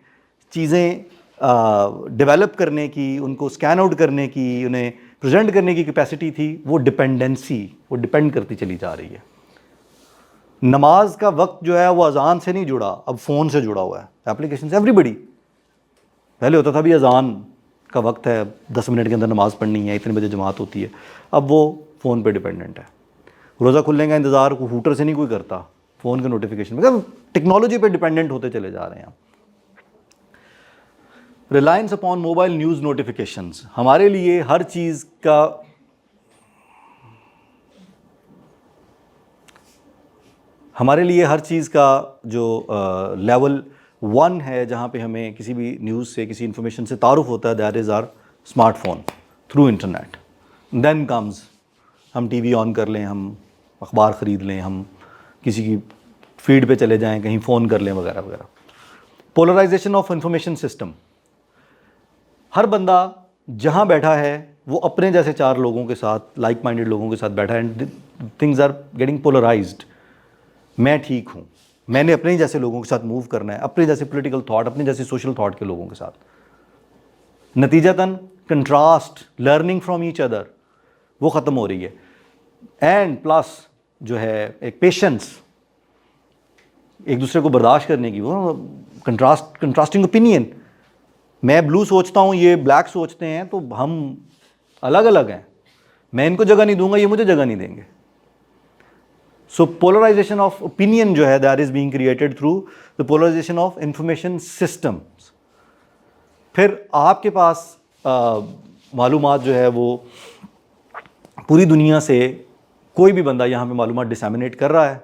Speaker 1: चीज़ें डेवलप करने की, उनको स्कैन आउट करने की, उन्हें प्रेजेंट करने की कैपेसिटी थी, वो डिपेंड करती चली जा रही है. नमाज का वक्त जो है वो अजान से नहीं जुड़ा, अब फ़ोन से जुड़ा हुआ है, एप्लीकेशन से. एवरीबडी, पहले होता था भी अजान का वक्त है, 10 मिनट के अंदर नमाज़ पढ़नी है, इतने बजे जमात होती है. अब वो फ़ोन पे डिपेंडेंट है. रोज़ा खुलने का इंतज़ार हूटर से नहीं कोई करता, फ़ोन के नोटिफिकेशन, मतलब टेक्नोलॉजी पे डिपेंडेंट होते चले जा रहे हैं. Reliance upon mobile news notifications, हमारे लिए हर चीज़ का जो लेवल 1 है, जहाँ पे हमें किसी भी न्यूज़ से, किसी इन्फॉर्मेशन से तारुफ होता है, that is our smartphone through internet. Then comes, हम टीवी ऑन कर लें, हम अखबार ख़रीद लें, हम किसी की फीड पे चले जाएं, कहीं फ़ोन कर लें, वगैरह वगैरह. पोलराइजेशन ऑफ इंफॉर्मेशन सिस्टम, हर बंदा जहाँ बैठा है वो अपने जैसे 4 लोगों के साथ, लाइक माइंडेड लोगों के साथ बैठा है, and things are getting polarised. मैं ठीक हूँ, मैंने अपने ही जैसे लोगों के साथ मूव करना है, अपने जैसे पॉलिटिकल थॉट, अपने जैसे सोशल थॉट के लोगों के साथ. नतीजतन contrast, learning from each other, वो ख़त्म हो रही है. एंड प्लस जो है एक पेशेंस, एक दूसरे को बर्दाश्त करने की, वो कंट्रास्टिंग ओपिनियन. मैं ब्लू सोचता हूँ, ये ब्लैक सोचते हैं, तो हम अलग अलग हैं. मैं इनको जगह नहीं दूंगा, ये मुझे जगह नहीं देंगे. सो पोलराइजेशन ऑफ ओपिनियन जो है, that is being created through the polarisation of information systems. फिर आपके पास मालूमात जो है वो पूरी दुनिया से कोई भी बंदा यहाँ पे मालूमात डिसैमिनेट कर रहा है.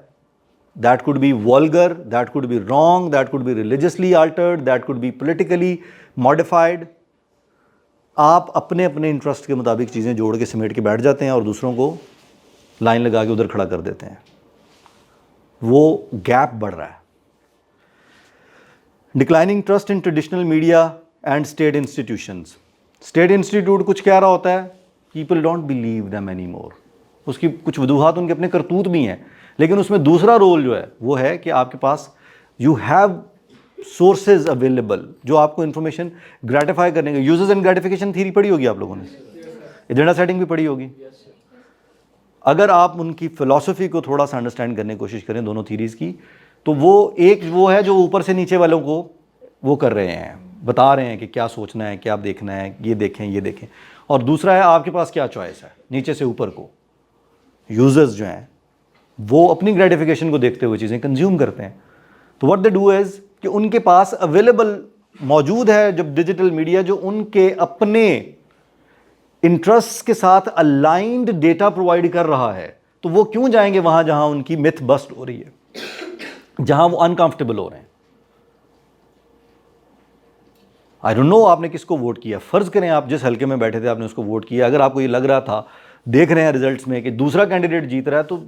Speaker 1: That could be vulgar, that could be wrong, that could be religiously Altered, that could be politically modified. आप अपने अपने इंटरेस्ट के मुताबिक चीज़ें जोड़ के समेट के बैठ जाते हैं और दूसरों को लाइन लगा के उधर खड़ा कर देते हैं. वो गैप बढ़ रहा है. Declining trust in traditional media and state institutions. State institute कुछ कह रहा होता है, people don't believe them any more. उसकी कुछ वजूहात, उनके अपने करतूत भी हैं, लेकिन उसमें दूसरा रोल जो है वो है कि आपके पास यू हैव सोर्सेज अवेलेबल जो आपको इन्फॉर्मेशन ग्रेटिफाई करने के. यूजर्स एंड ग्रेटिफिकेशन थ्योरी पढ़ी होगी आप लोगों ने, एजेंडा सेटिंग भी पढ़ी होगी. अगर आप उनकी फ़िलॉसफी को थोड़ा सा अंडरस्टैंड करने की कोशिश करें, दोनों थीरीज़ की, तो वो एक वो है जो ऊपर से नीचे वालों को वो कर रहे हैं, बता रहे हैं कि क्या सोचना है, क्या देखना है, ये देखें. और दूसरा है आपके पास क्या चॉइस है, नीचे से ऊपर को. यूज़र्स जो हैं वो अपनी ग्रेटिफिकेशन को देखते हुए चीज़ें कंज्यूम करते हैं. तो व्हाट दे डू इज़ कि उनके पास अवेलेबल मौजूद है जब डिजिटल मीडिया, जो उनके अपने इंटरेस्ट के साथ अलाइंड डेटा प्रोवाइड कर रहा है, तो वो क्यों जाएंगे वहाँ जहाँ उनकी मिथ बस्ट हो रही है, जहाँ वो अनकंफर्टेबल हो रहे हैं. आई डोंट नो आपने किसको वोट किया. फ़र्ज़ करें आप जिस हल्के में बैठे थे आपने उसको वोट किया. अगर आपको ये लग रहा था, देख रहे हैं रिजल्ट्स में कि दूसरा कैंडिडेट जीत रहा है, तो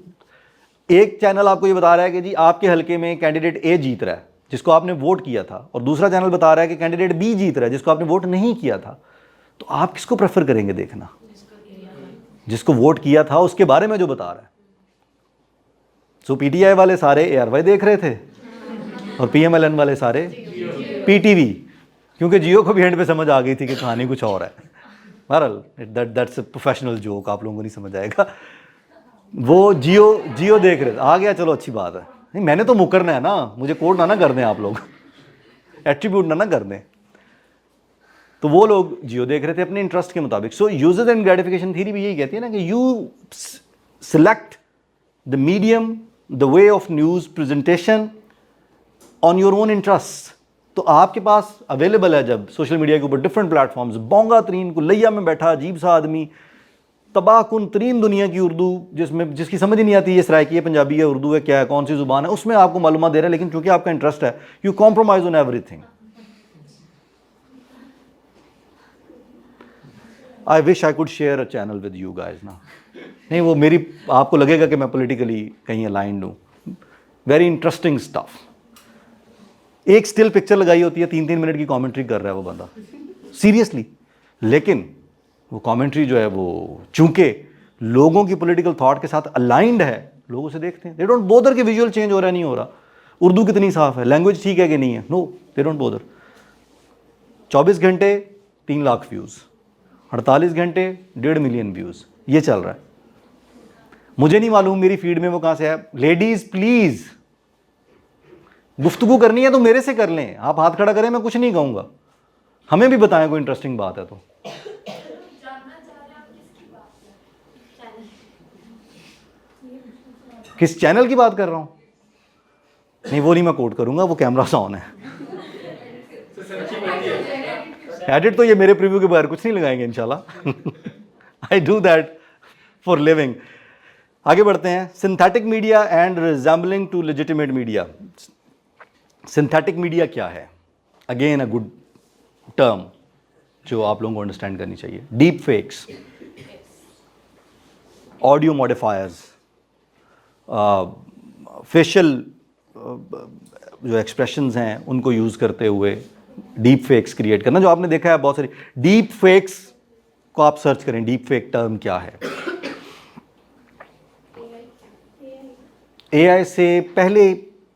Speaker 1: एक चैनल आपको ये बता रहा है कि जी आपके हल्के में कैंडिडेट ए जीत रहा है जिसको आपने वोट किया था, और दूसरा चैनल बता रहा है कि कैंडिडेट बी जीत रहा है जिसको आपने वोट नहीं किया था. तो आप किसको प्रेफर करेंगे देखना? जिसको वोट किया था उसके बारे में जो बता रहा है। सो पीटीआई वाले सारे ARY देख रहे थे और PMLN वाले सारे PTV, क्योंकि जियो को भी एंड पे समझ आ गई थी कि कहानी कुछ और है। बहरहाल दैट्स अ प्रोफेशनल जोक, आप लोगों को नहीं समझ आएगा। वो जियो देख रहे थे, आ गया, चलो अच्छी बात है। नहीं, मैंने तो मुकरना है ना, मुझे कोड ना कर दें आप लोग, एट्रीब्यूट ना कर दें। तो वो लोग जियो देख रहे थे अपने इंटरेस्ट के मुताबिक। सो यूजर्स एंड ग्रेटिफिकेशन थ्योरी भी यही कहती है ना कि you select the medium, the way of news presentation on your own interest. तो आपके पास अवेलेबल है जब सोशल मीडिया के ऊपर डिफरेंट प्लेटफॉर्म्स, बोंगा तरीन कुलैया में बैठा अजीब सा आदमी, तबाहकुन तरीन दुनिया की उर्दू जिसकी समझ ही नहीं आती ये सराइकी है, पंजाबी है, उर्दू है, क्या है, कौन सी ज़ुबान है, उसमें आपको मालूमात दे रहा है। लेकिन क्योंकि आपका इंटरेस्ट है, you compromise on everything. I wish I could share a channel with you guys ना। नहीं, वो मेरी, आपको लगेगा कि मैं पॉलिटिकली कहीं अलाइंड हूँ। Very interesting stuff. एक स्टिल पिक्चर लगाई होती है, 3-3 मिनट की कमेंट्री कर रहा है वो बंदा, सीरियसली। लेकिन वो कमेंट्री जो है वो चूंकि लोगों की पॉलिटिकल थॉट के साथ अलाइंड है, लोग उसे देखते हैं। दे डोंट बोदर कि विजुअल चेंज हो रहा है नहीं हो रहा, उर्दू कितनी साफ है, लैंग्वेज ठीक है कि नहीं है, नो दे डोंट बोदर। 24 घंटे 3 लाख व्यूज़, 48 घंटे 1.5 मिलियन व्यूज़, ये चल रहा है। मुझे नहीं मालूम मेरी फीड में वो कहाँ से है। लेडीज़ प्लीज़, गुफ्तगू करनी है तो मेरे से कर लें, आप हाथ खड़ा करें, मैं कुछ नहीं कहूँगा। हमें भी बताएं कोई इंटरेस्टिंग बात है तो। किस चैनल की बात कर रहा हूं? नहीं, वो नहीं मैं कोट करूंगा, वो कैमरा सा ऑन है। एडिट तो ये मेरे प्रीव्यू के बगैर कुछ नहीं लगाएंगे इंशाल्लाह। I do that for living. आगे बढ़ते हैं। Synthetic media and resembling to legitimate media. Synthetic media क्या है? अगेन अ गुड टर्म जो आप लोगों को अंडरस्टैंड करनी चाहिए। Deep fakes, audio modifiers, facial जो एक्सप्रेशंस हैं उनको यूज़ करते हुए डीप फेक्स क्रिएट करना। जो आपने देखा है बहुत सारी डीप फेक्स को आप सर्च करें, डीप फेक टर्म क्या है। AI से पहले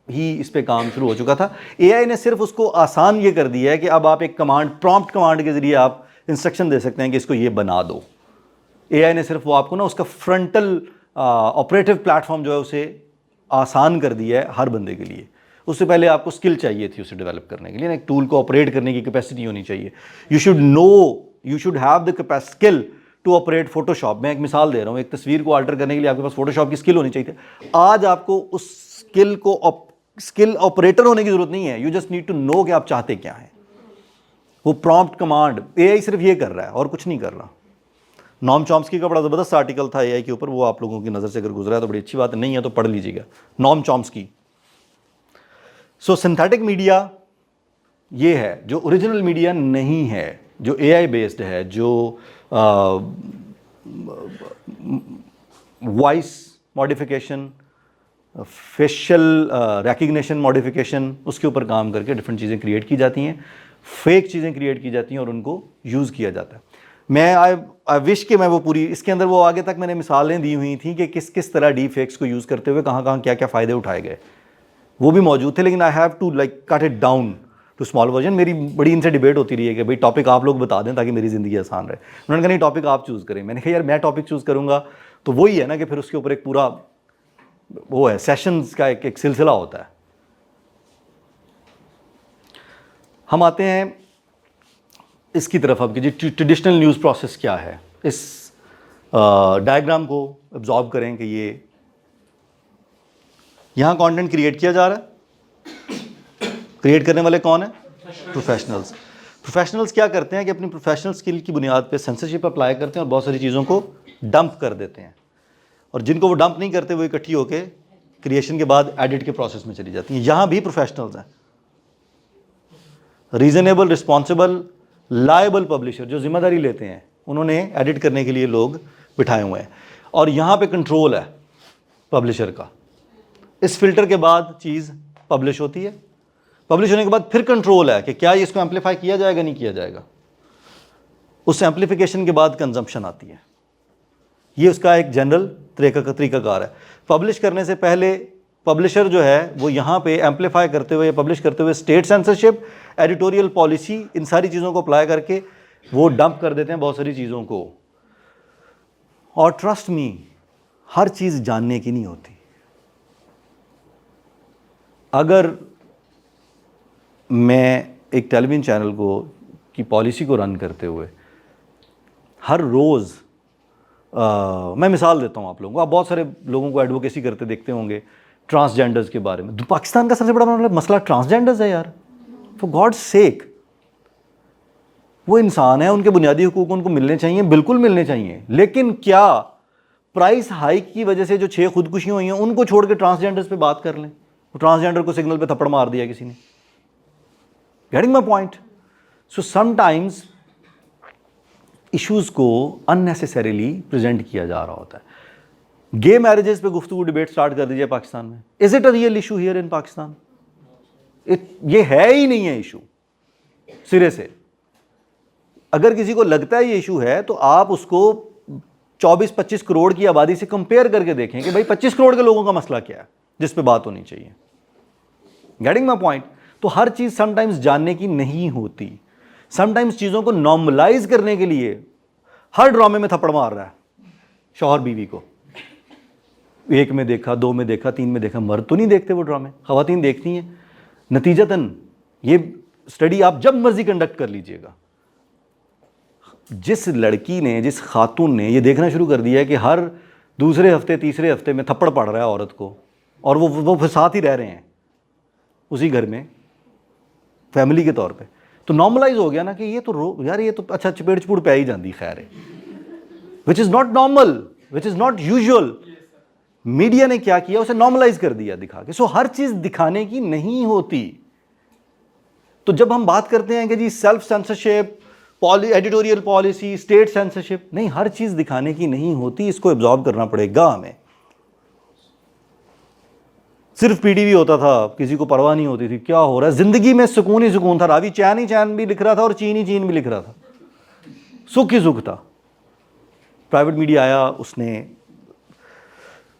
Speaker 1: ही इस पे काम शुरू हो चुका था। AI ने सिर्फ उसको आसान ये कर दिया है कि अब आप एक कमांड, प्रॉम्प्ट कमांड के जरिए आप इंस्ट्रक्शन दे सकते हैं कि इसको ये बना दो। AI ने सिर्फ वो आपको ना उसका फ्रंटल ऑपरेटिव प्लेटफॉर्म जो है उसे आसान कर दिया है हर बंदे के लिए। उससे पहले आपको स्किल चाहिए थी उसे डेवलप करने के लिए ना, एक टूल को ऑपरेट करने की कैपेसिटी होनी चाहिए। You should know, you should have the skill to operate Photoshop. मैं एक मिसाल दे रहा हूँ, एक तस्वीर को अल्टर करने के लिए आपके पास फोटोशॉप की स्किल होनी चाहिए। आज आपको उस स्किल ऑपरेटर होने की जरूरत नहीं है। You just need to know कि आप चाहते क्या हैं। वो प्रॉम्प्ट कमांड AI सिर्फ ये कर रहा है और कुछ नहीं कर रहा। नॉम चॉम्स्की का बड़ा ज़बरदस्त आर्टिकल था AI के ऊपर, वो आप लोगों की नज़र से अगर गुजरा है तो बड़ी अच्छी बात है, नहीं है तो पढ़ लीजिएगा, नॉम चॉम्स्की। सो सिंथेटिक मीडिया ये है जो ओरिजिनल मीडिया नहीं है, जो AI बेस्ड है, जो voice modification, facial recognition modification, उसके ऊपर काम करके डिफरेंट चीज़ें क्रिएट की जाती हैं, फेक चीज़ें क्रिएट की जाती हैं और उनको यूज़ किया जाता है। मैं आई विश कि मैं वो पूरी, इसके अंदर वो आगे तक मैंने मिसालें दी हुई थी कि किस किस तरह डीप फेक्स को यूज़ करते हुए कहाँ कहाँ क्या क्या फ़ायदे उठाए गए, वो भी मौजूद थे। लेकिन I have to like cut it down to small version. मेरी बड़ी इनसे डिबेट होती रही है कि भाई टॉपिक आप लोग बता दें ताकि मेरी ज़िंदगी आसान रहे। उन्होंने कहा नहीं, टॉपिक आप चूज़ करें। मैंने कहा यार मैं टॉपिक चूज़ करूँगा तो वही है ना कि फिर उसके ऊपर एक पूरा वो है, सेशंस का एक सिलसिला होता है। हम आते हैं इसकी तरफ अब कि जी ट्रेडिशनल न्यूज़ प्रोसेस क्या है। इस डायग्राम को एब्जॉर्ब करें कि ये यहाँ कंटेंट क्रिएट किया जा रहा है। क्रिएट करने वाले कौन है? प्रोफेशनल्स। प्रोफेशनल्स क्या करते हैं कि अपनी प्रोफेशनल स्किल की बुनियाद पे सेंसरशिप अप्लाई करते हैं और बहुत सारी चीज़ों को डंप कर देते हैं, और जिनको वो डंप नहीं करते वो इकट्ठी होकर क्रिएशन के बाद एडिट के प्रोसेस में चली जाती हैं। यहाँ भी प्रोफेशनल्स हैं, रीजनेबल, रिस्पॉन्सिबल, लायबल पब्लिशर जो जिम्मेदारी लेते हैं, उन्होंने एडिट करने के लिए लोग बिठाए हुए हैं। और यहाँ पे कंट्रोल है पब्लिशर का। इस फिल्टर के बाद चीज़ पब्लिश होती है। पब्लिश होने के बाद फिर कंट्रोल है कि क्या इसको एम्पलीफाई किया जाएगा, नहीं किया जाएगा। उस एम्पलीफिकेशन के बाद कंजम्पशन आती है। ये उसका एक जनरल तरीकाकार है। पब्लिश करने से पहले पब्लिशर जो है वो यहाँ पे एम्पलीफाई करते हुए, पब्लिश करते हुए स्टेट सेंसरशिप, एडिटोरियल पॉलिसी, इन सारी चीज़ों को अप्लाई करके वो डंप कर देते हैं बहुत सारी चीज़ों को। और ट्रस्ट मी, हर चीज़ जानने की नहीं होती। अगर मैं एक टेलीविज़न चैनल को की पॉलिसी को रन करते हुए हर रोज़ मैं मिसाल देता हूँ आप लोगों को, आप बहुत सारे लोगों को एडवोकेसी करते देखते होंगे ट्रांसजेंडर्स के बारे में। पाकिस्तान का सबसे बड़ा मसला ट्रांसजेंडर्स है यार, फॉर गॉड्स सेक। वो इंसान है, उनके बुनियादी हुकूक उनको मिलने चाहिए, बिल्कुल मिलने चाहिए। लेकिन क्या प्राइस हाइक की वजह से जो 6 खुदकुशियाँ हुई हैं उनको छोड़ के ट्रांसजेंडर्स पे बात कर लें? ट्रांसजेंडर को सिग्नल पे थप्पड़ मार दिया किसी ने। Getting my point? So sometimes issues को अननेसेसरीली प्रेजेंट किया जा रहा होता है। गे मैरिजेस पे गुफ्तगू डिबेट स्टार्ट कर दीजिए पाकिस्तान में। Is it a real issue here in Pakistan? ये है ही नहीं है इशू सिरे से। अगर किसी को लगता है ये इशू है तो आप उसको 24-25 करोड़ की आबादी से कंपेयर करके देखें कि भाई 25 करोड़ के लोगों का मसला क्या है जिस पे बात होनी चाहिए। Getting my point? तो हर चीज़ समटाइम्स जानने की नहीं होती। समटाइम्स चीज़ों को नॉर्मलाइज करने के लिए हर ड्रामे में थप्पड़ मार रहा है शौहर बीवी को। 1 में देखा, 2 में देखा, 3 में देखा। मर्द तो नहीं देखते वो ड्रामे, ख़वातीन देखती हैं। नतीजतन ये स्टडी आप जब मर्जी कंडक्ट कर लीजिएगा, जिस लड़की ने, जिस खातून ने ये देखना शुरू कर दिया है कि हर दूसरे हफ्ते, तीसरे हफ्ते में थप्पड़ पड़ रहा है औरत को, और वो फिर साथ ही रह रहे हैं उसी घर में फैमिली के तौर पे, तो नॉर्मलाइज हो गया ना कि ये तो यार ये तो अच्छा चपेट चपूड़ पे ही जाती, खैर है, which is not normal, which is not usual. Media ने क्या किया, उसे नॉर्मलाइज कर दिया दिखा के। सो हर चीज़ दिखाने की नहीं होती। तो जब हम बात करते हैं कि जी self censorship, editorial policy, state censorship, नहीं, हर चीज़ दिखाने की नहीं होती। इसको एब्जॉर्ब करना पड़ेगा हमें। सिर्फ पीटीवी होता था, किसी को परवाह नहीं होती थी क्या हो रहा है, जिंदगी में सुकून ही सुकून था। रावी चैन ही चैन भी लिख रहा था और चीन ही चीन भी लिख रहा था, सुख ही सुख था। प्राइवेट मीडिया आया, उसने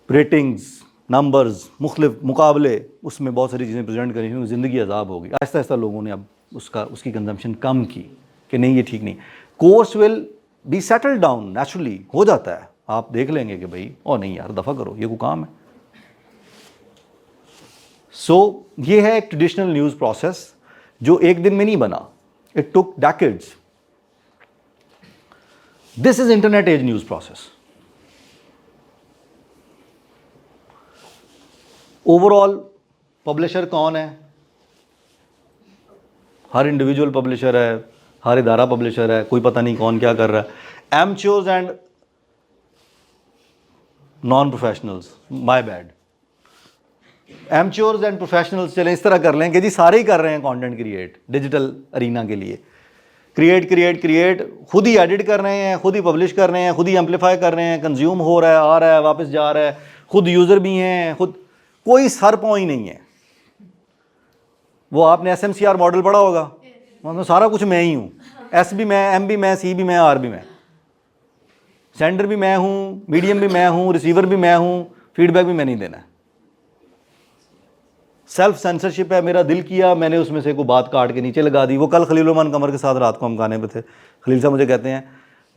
Speaker 1: रेटिंग्स, नंबर्स, मुख्तलिफ मुकाबले, उसमें बहुत सारी चीज़ें प्रेजेंट करी, क्योंकि ज़िंदगी अजाब हो गई। आहिस्ता आहिस्ता लोगों ने अब उसकी कंजम्पशन कम की कि नहीं ये ठीक नहीं। Course will be settle down, naturally हो जाता है। आप देख लेंगे कि भाई ओ नहीं यार दफ़ा करो, ये कोई काम है। सो ये है एक ट्रेडिशनल न्यूज़ प्रोसेस जो एक दिन में नहीं बना, it took decades. This is internet age news process. Overall publisher कौन है? हर इंडिविजुअल पब्लिशर है, हर इदारा पब्लिशर है, कोई पता नहीं कौन क्या कर रहा है। Amateurs and non professionals, my bad. Amateurs and professionals चलें इस तरह कर लें कि जी सारे ही कर रहे हैं कंटेंट क्रिएट डिजिटल अरीना के लिए। क्रिएट खुद ही एडिट कर रहे हैं, खुद ही पब्लिश कर रहे हैं, खुद ही एम्पलीफाई कर रहे हैं, कंज्यूम हो रहा है, आ रहा है, वापस जा रहा है, खुद यूज़र भी हैं, खुद कोई सर पाँव ही नहीं है। वो आपने SMCR मॉडल पढ़ा होगा, मतलब सारा कुछ मैं ही हूँ। S भी मैं, M भी मैं, C भी मैं, R भी मैं, सेंडर भी मैं हूँ, मीडियम भी मैं हूँ, रिसीवर भी मैं हूँ, फीडबैक भी मैंने ही देना है। सेल्फ सेंसरशिप है, मेरा दिल किया मैंने उसमें से कोई बात काट के नीचे लगा दी। वो कल खलील रहमान कमर के साथ रात को हम गाने पे थे, खलील साहब मुझे कहते हैं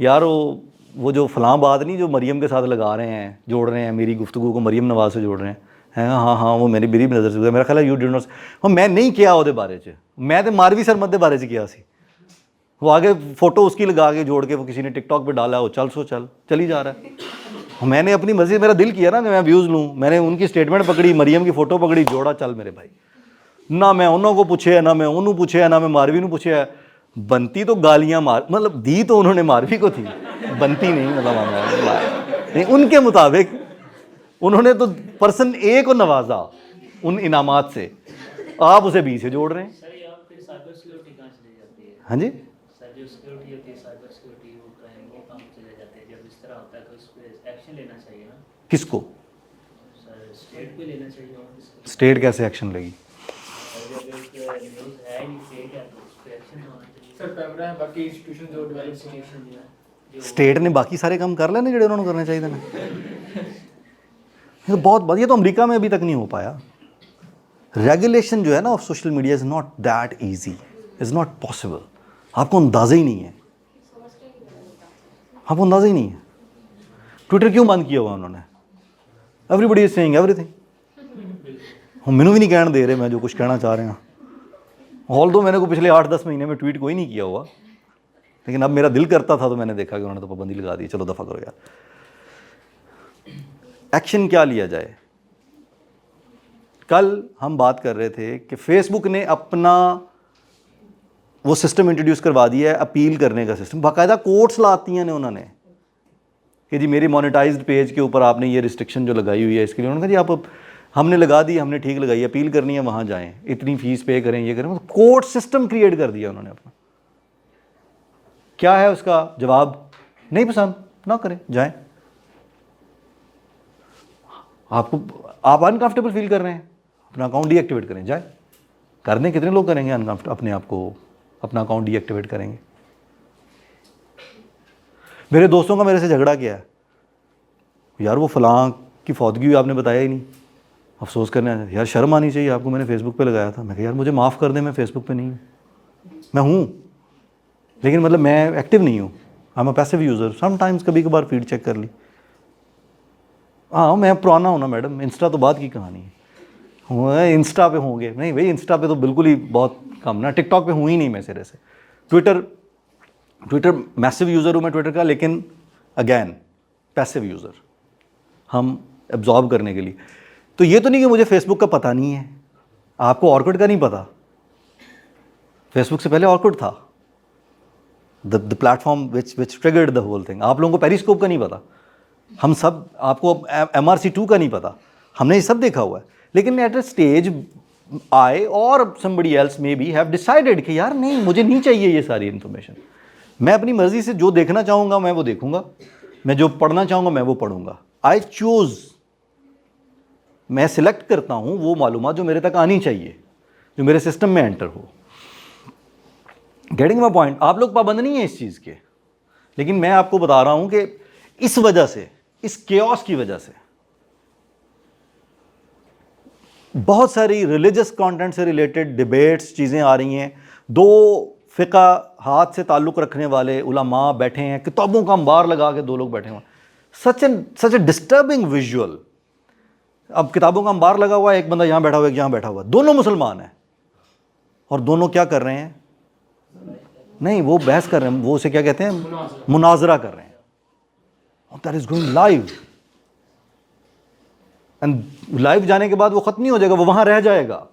Speaker 1: यार वो जो फलां बात नहीं जो मरियम के साथ लगा रहे हैं, जोड़ रहे हैं, मेरी गुफ्तगू को मरियम नवाज से जोड़ रहे हैं, हाँ वो मेरी भी नज़र से गुजरा, मेरा ख्याल है यू डिड नॉट। हाँ मैं नहीं किया ਉਹਦੇ बारे च, मैं तो मारवी सरमद के बारे च किया सी। वो आगे फ़ोटो उसकी लगा के जोड़ के वो किसी ने टिकटॉक पे डाला, वो चल ही जा रहा है। मैंने अपनी मर्जी, मेरा दिल किया ना कि मैं व्यूज़ लूँ, मैंने उनकी स्टेटमेंट पकड़ी, मरियम की फ़ोटो पकड़ी, जोड़ा, चल मेरे भाई। ना मैं उन्होंने को पूछे, ना मैं उन्होंने पूछे, ना मैं मारवी ने पूछे। बनती तो गालियाँ मतलब दी तो उन्होंने मारवी को थी, बनती नहीं, मतलब नहीं, उनके मुताबिक उन्होंने तो पर्सन ए को नवाजा उन इनामात से, आप उसे बी से जोड़ रहे हैं।
Speaker 6: सर ये आप फिर साइबर सिक्योरिटी कहाँ चले जाती है?
Speaker 1: हाँ जी,
Speaker 6: साइबर सिक्योरिटी होती है, साइबर सिक्योरिटी वो क्राइम वो काम चले जाते हैं। जब इस तरह होता है तो इस पे एक्शन लेना चाहिए ना
Speaker 1: किसको?
Speaker 6: सर, स्टेट को लेना चाहिए। और किसको?
Speaker 1: स्टेट कैसे एक्शन लेगी?
Speaker 6: जब एक न्यूज़ है नहीं फेक है तो उस पर एक्शन होना चाहिए।
Speaker 7: सर कैमरा है बाकी इंस्टीट्यूशन जो डेवलप
Speaker 6: Institution जो है, जो
Speaker 1: स्टेट ने बाकी सारे काम कर लेने ਜਿਹੜੇ ਉਹਨਾਂ ਨੂੰ ਕਰਨੇ ਚਾਹੀਦੇ ਨੇ ये तो बहुत ये तो अमेरिका में अभी तक नहीं हो पाया रेगुलेशन जो है ना of social media is not that easy is not possible आपको अंदाज़ा ही नहीं है आपको अंदाज़ा ही नहीं है ट्विटर क्यों बंद किया हुआ उन्होंने एवरीबडी इज सेइंग एवरीथिंग हम मैनू भी नहीं कहने दे रहे मैं जो कुछ कहना चाह रहे हैं ऑल दो मैंने को पिछले 8-10 महीने में ट्वीट कोई नहीं किया हुआ लेकिन अब मेरा दिल करता था तो मैंने देखा कि उन्होंने तो पाबंदी लगा दी चलो दफ़ा करो यार एक्शन क्या लिया जाए कल हम बात कर रहे थे कि फेसबुक ने अपना वो सिस्टम इंट्रोड्यूस करवा दिया है अपील करने का सिस्टम बाकायदा कोर्ट्स लाती हैं उन्होंने कि जी मेरी मोनेटाइज्ड पेज के ऊपर आपने ये रिस्ट्रिक्शन जो लगाई हुई है इसके लिए उन्होंने कहा जी आप हमने लगा दी हमने ठीक लगाई अपील करनी है वहाँ जाएं इतनी फीस पे करें ये करें कोर्ट सिस्टम क्रिएट कर दिया उन्होंने अपना क्या है उसका जवाब नहीं पसंद ना करें जाएं आपको आप अनकंफर्टेबल फील कर रहे हैं अपना अकाउंट डीएक्टिवेट करें जाए कर दें कितने लोग करेंगे अनकंफर्टेबल अपने आप को अपना अकाउंट डीएक्टिवेट करेंगे मेरे दोस्तों का मेरे से झगड़ा किया है यार वो फलां की फौतगी हुई आपने बताया ही नहीं अफसोस करने आया यार शर्म आनी चाहिए आपको मैंने फेसबुक पे लगाया था मैं कहा यार मुझे माफ़ कर दें मैं फेसबुक पे नहीं हूँ मैं हूँ लेकिन मतलब मैं एक्टिव नहीं हूँ I am a passive user sometimes कभी कभार फीड चेक कर ली हाँ मैं पुराना हूँ ना मैडम इंस्टा तो बात की कहानी है इंस्टा पे होंगे नहीं भाई इंस्टा पे तो बिल्कुल ही बहुत कम ना टिकटॉक पे हूँ ही नहीं मैं सिरे से ट्विटर मैसिव यूज़र हूँ मैं ट्विटर का लेकिन अगैन पैसिव यूज़र हम एब्जॉर्ब करने के लिए तो ये तो नहीं कि मुझे फेसबुक का पता नहीं है आपको ऑर्कुट का नहीं पता फेसबुक से पहले ऑर्कुट था the platform which triggered the whole thing आप लोगों को पेरिस्कोप का नहीं पता हम सब आपको MRC2 का नहीं पता हमने ये सब देखा हुआ है लेकिन एट अ स्टेज आई और somebody else may be have decided कि यार नहीं मुझे नहीं चाहिए ये सारी इन्फॉर्मेशन मैं अपनी मर्ज़ी से जो देखना चाहूँगा मैं वो देखूँगा मैं जो पढ़ना चाहूँगा मैं वो पढ़ूँगा आई चूज़ मैं सिलेक्ट करता हूँ वो मालूमात जो मेरे तक आनी चाहिए जो मेरे सिस्टम में एंटर हो गेटिंग माई पॉइंट आप लोग पाबंद नहीं है इस चीज़ के लेकिन मैं आपको बता रहा हूँ कि इस वजह से इस केओस की वजह से बहुत सारी रिलीजियस कंटेंट से रिलेटेड डिबेट्स चीज़ें आ रही हैं दो फ़िक़ा हाथ से ताल्लुक़ रखने वाले उलमा बैठे हैं किताबों का अंबार लगा के दो लोग बैठे हुए सच ए डिस्टर्बिंग विजुअल अब किताबों का अंबार लगा हुआ है एक बंदा यहाँ बैठा हुआ है एक यहाँ बैठा हुआ है दोनों मुसलमान हैं और दोनों क्या कर रहे हैं नहीं वो बहस कर रहे हैं वो उसे क्या कहते हैं मुनाजरा कर रहे हैं that is going live and live जाने के बाद वो ख़त्म नहीं हो जाएगा वो वहाँ रह जाएगा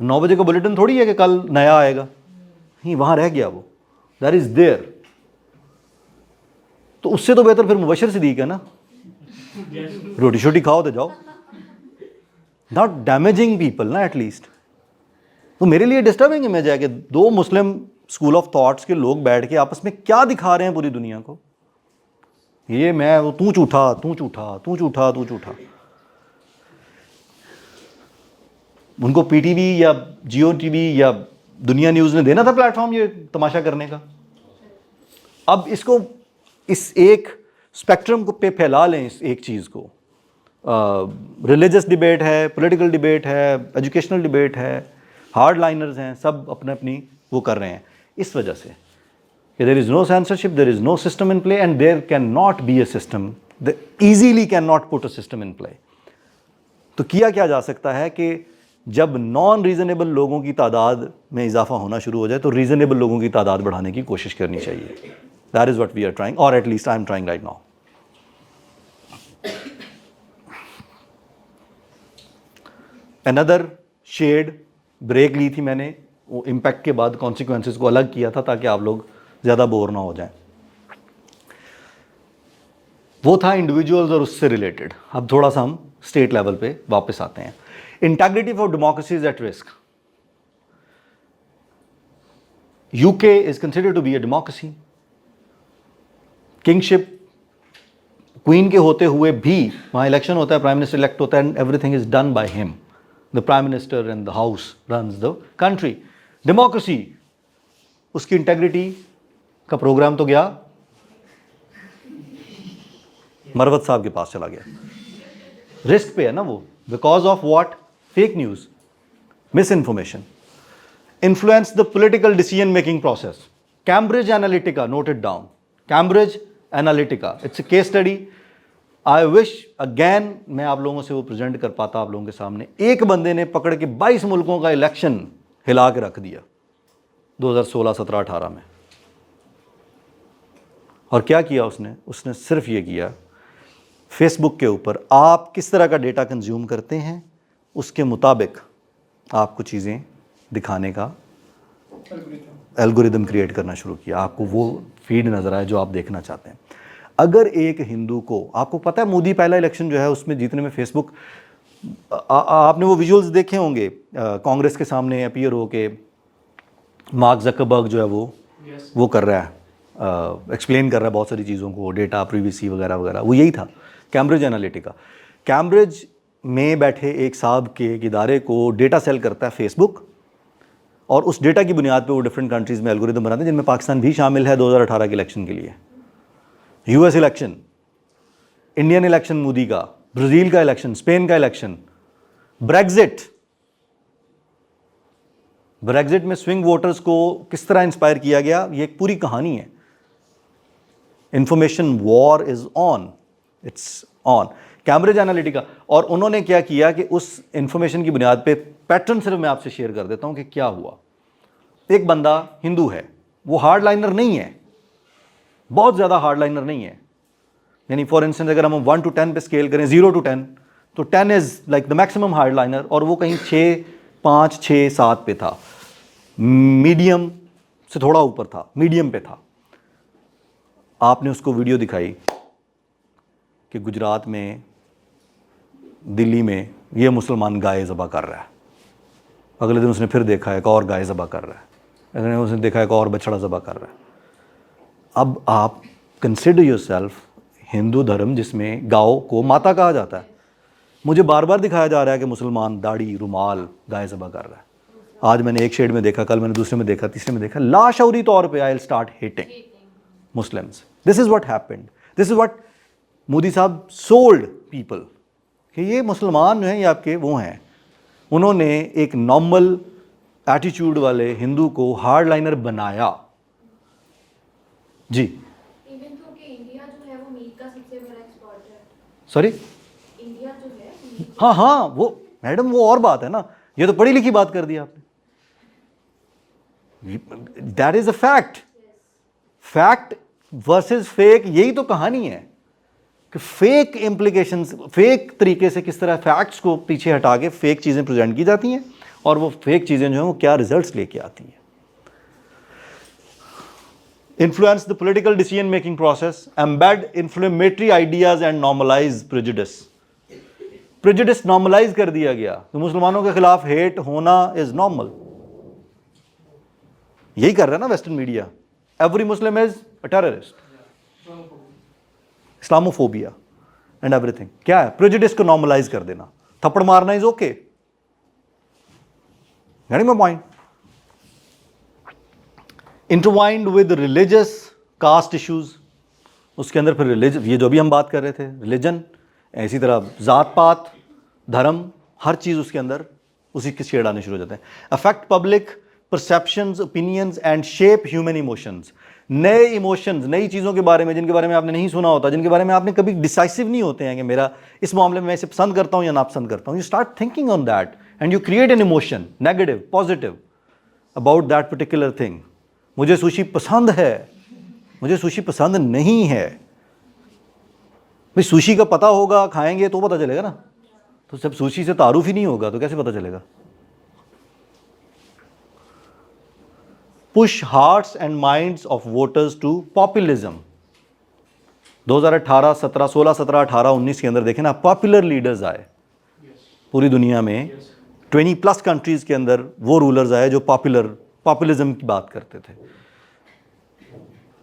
Speaker 1: 9 बजे का बुलेटिन थोड़ी है कि कल नया आएगा नहीं वहाँ रह गया वो दैट इज़ देयर तो उससे तो बेहतर फिर मुबशर सिद्दीक है ना रोटी शोटी खाओ तो जाओ नॉट डैमेजिंग पीपल ना एटलीस्ट तो मेरे लिए डिस्टर्बिंग इमेज है कि दो मुस्लिम स्कूल ऑफ थॉट्स के लोग बैठ के आपस में क्या दिखा रहे हैं पूरी दुनिया को ये मैं वो तू झूठा तू झूठा तू झूठा तू झूठा उनको पीटीवी या जियो टीवी या दुनिया न्यूज़ ने देना था प्लेटफॉर्म ये तमाशा करने का अब इसको इस एक स्पेक्ट्रम को पे फैला लें इस एक चीज़ को रिलीजियस डिबेट है पॉलिटिकल डिबेट है एजुकेशनल डिबेट है हार्ड लाइनर्स हैं सब अपने अपनी वो कर रहे हैं इस वजह से कि there is no censorship there is no system in play and there can not be a system easily can not put a system in play तो किया क्या जा सकता है कि जब नॉन रीज़नेबल लोगों की तादाद में इजाफा होना शुरू हो जाए तो रीज़नेबल लोगों की तादाद बढ़ाने की कोशिश करनी चाहिए that is what we are trying और at least I am trying right now another शेड ब्रेक ली थी मैंने वो इम्पैक्ट के बाद कॉन्सिक्वेंसेस को अलग किया था ताकि आप लोग ज़्यादा बोर ना हो जाएं वो था इंडिविजुअल्स और उससे रिलेटेड अब थोड़ा सा हम स्टेट लेवल पे वापस आते हैं integrity for democracy is at risk UK is considered to be a democracy kingship queen के होते हुए भी वहाँ इलेक्शन होता है प्राइम मिनिस्टर इलेक्ट होता है and everything is done by him the prime minister and the house runs the country democracy उसकी इंटेग्रिटी का प्रोग्राम तो गया मरवत साहब के पास चला गया। रिस्क पे है ना वो, because of what? Fake news, miss information, influence the political decision making process. Cambridge Analytica, note it down, Cambridge Analytica, it's a case study. I wish again मैं आप लोगों से वो प्रेजेंट कर पाता आप लोगों के सामने। एक बंदे ने पकड़ के 22 मुल्कों का इलेक्शन हिला के रख दिया 2016, 17, 18 में। और क्या किया उसने? उसने सिर्फ ये किया, फेसबुक के ऊपर आप किस तरह का डेटा कंज्यूम करते हैं उसके मुताबिक आपको चीज़ें दिखाने का एल्गोरिदम क्रिएट करना शुरू किया। आपको वो फीड नज़र आए जो आप देखना चाहते हैं। अगर एक हिंदू को, आपको पता है मोदी पहला इलेक्शन जो है उसमें जीतने में फेसबुक, आपने वो विजुअल्स देखे होंगे, कांग्रेस के सामने अपीयर हो के मार्क ज़करबर्ग जो है वो कर रहा है, एक्सप्लेन कर रहा है बहुत सारी चीज़ों को, डेटा प्रीवीसी वगैरह वगैरह। वो यही था कैम्ब्रिज एनालिटिका। कैम्ब्रिज में बैठे एक साहब के इदारे को डेटा सेल करता है फेसबुक, और उस डेटा की बुनियाद पे वो डिफरेंट कंट्रीज़ में एल्गोरिदम बनाते हैं, जिनमें पाकिस्तान भी शामिल है 2018 के इलेक्शन के लिए। US election, Indian election Modi का, ब्राज़ील का इलेक्शन, स्पेन का इलेक्शन, ब्रेग्जिट में स्विंग वोटर्स को किस तरह इंस्पायर किया गया, ये एक पूरी कहानी है। Information war is on, it's on. Cambridge Analytica, और उन्होंने क्या किया कि उस इंफॉर्मेशन की बुनियाद पे पैटर्न सिर्फ मैं आपसे शेयर कर देता हूं कि क्या हुआ। एक बंदा हिंदू है, वो हार्ड लाइनर नहीं है, बहुत ज़्यादा हार्ड लाइनर नहीं है। यानी फॉर इंस्टेंस अगर हम 1 to 10 पे स्केल करें, 0 to 10, तो 10 is like the maximum hard liner, और वो कहीं 6, 5, 6, 7 पे था। मीडियम से थोड़ा ऊपर था, मीडियम पे था। आपने उसको वीडियो दिखाई कि गुजरात में, दिल्ली में ये मुसलमान गाय ज़बह कर रहा है। अगले दिन उसने फिर देखा एक और गाय ज़बह कर रहा है, अगले दिन उसने देखा एक और बछड़ा ज़बह कर रहा है। अब आप कंसिडर योरसेल्फ हिंदू धर्म जिसमें गायों को माता कहा जाता है। मुझे बार बार दिखाया जा रहा है कि मुसलमान दाढ़ी, रुमाल, गाय ज़बह कर रहा है। आज मैंने एक शेड में देखा, कल मैंने दूसरे में देखा, तीसरे में देखा। लाशौरी तौर पे I will start hating Muslims. This is what happened, this is what Modi साहब सोल्ड पीपल कि ये मुसलमान जो हैं ये आपके वो हैं। उन्होंने एक नॉर्मल एटीट्यूड वाले हिंदू को हार्ड लाइनर बनाया। जी
Speaker 8: इवन तो कि इंडिया जो है वो मीट का सबसे बड़ा एक्सपोर्टर है।
Speaker 1: सॉरी,
Speaker 8: इंडिया जो है
Speaker 1: हाँ हाँ, वो मैडम वो और बात है ना, ये तो पढ़ी लिखी बात कर दी आपने। That is a fact. Fact versus fake, यही तो कहानी है कि फेक इम्प्लीकेशंस, फेक तरीके से किस तरह फैक्ट्स को पीछे हटा के फेक चीज़ें प्रेजेंट की जाती हैं, और वो फेक चीज़ें जो हैं वो क्या रिजल्ट्स लेके आती हैं। Influence the political decision making process, embed inflammatory ideas and normalize prejudice. Prejudice normalize कर दिया गया, तो मुसलमानों के खिलाफ हेट होना is normal। यही कर रहा है ना western media. Every Muslim is a terrorist, Islamophobia and everything। क्या है? prejudice को normalize कर देना। थप्पड़ मारना is okay। Getting my point? Intertwined with religious caste issues, उसके अंदर फिर रिलीजन, ये जो भी हम बात कर रहे थे, रिलीजन, इसी तरह ज़ात पात, धर्म, हर चीज़ उसके अंदर उसी के शेड आने शुरू हो जाते हैं। Affect public perceptions, opinions and shape human emotions. नए इमोशंस, नई चीज़ों के बारे में जिनके बारे में आपने नहीं सुना होता, जिनके बारे में आपने कभी डिसाइसिव नहीं होते हैं कि मेरा इस मामले में मैं इसे पसंद करता हूँ या नापसंद करता हूँ। You start thinking on that and you create an emotion, negative, positive about that particular thing. मुझे सुशी पसंद है, मुझे सुशी पसंद नहीं है। भाई सुशी का पता होगा, खाएंगे तो पता चलेगा ना। तो जब सुशी से तारुफ ही नहीं होगा तो कैसे पता चलेगा। Push hearts and minds of voters to populism. 2018, 17, 16, 17, 18, 19 के अंदर देखें ना, पॉपुलर लीडर्स आए पूरी दुनिया में। 20+ कंट्रीज के अंदर वो रूलर्स आए जो पॉपुलिज्म की बात करते थे,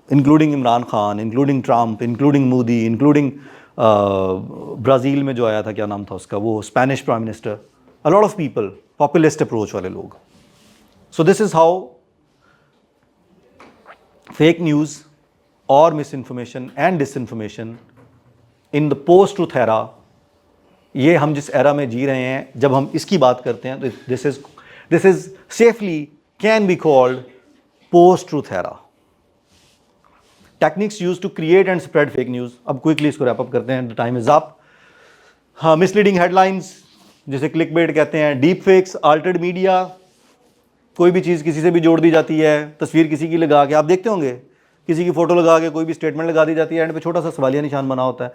Speaker 1: including Imran Khan, including Trump, including Modi, including Brazil में जो आया था, क्या नाम था उसका, वो Spanish prime minister, a lot of people, populist approach वाले लोग। So this is how fake news और misinformation and disinformation in the post truth era, ये हम जिस एरा में जी रहे हैं, जब हम इसकी बात करते हैं तो this is safely can be called post truth era. Techniques use to create and spread fake news. अब क्विकली इसको रैप अप करते हैं, द टाइम इज अप. हाँ, मिसलीडिंग हेडलाइंस जिसे क्लिक बेट कहते हैं, डीप फेक्स, अल्टर्ड मीडिया, कोई भी चीज़ किसी से भी जोड़ दी जाती है, तस्वीर किसी की लगा के, आप देखते होंगे किसी की फोटो लगा के कोई भी स्टेटमेंट लगा दी जाती है, एंड पे छोटा सा सवालिया निशान बना होता है.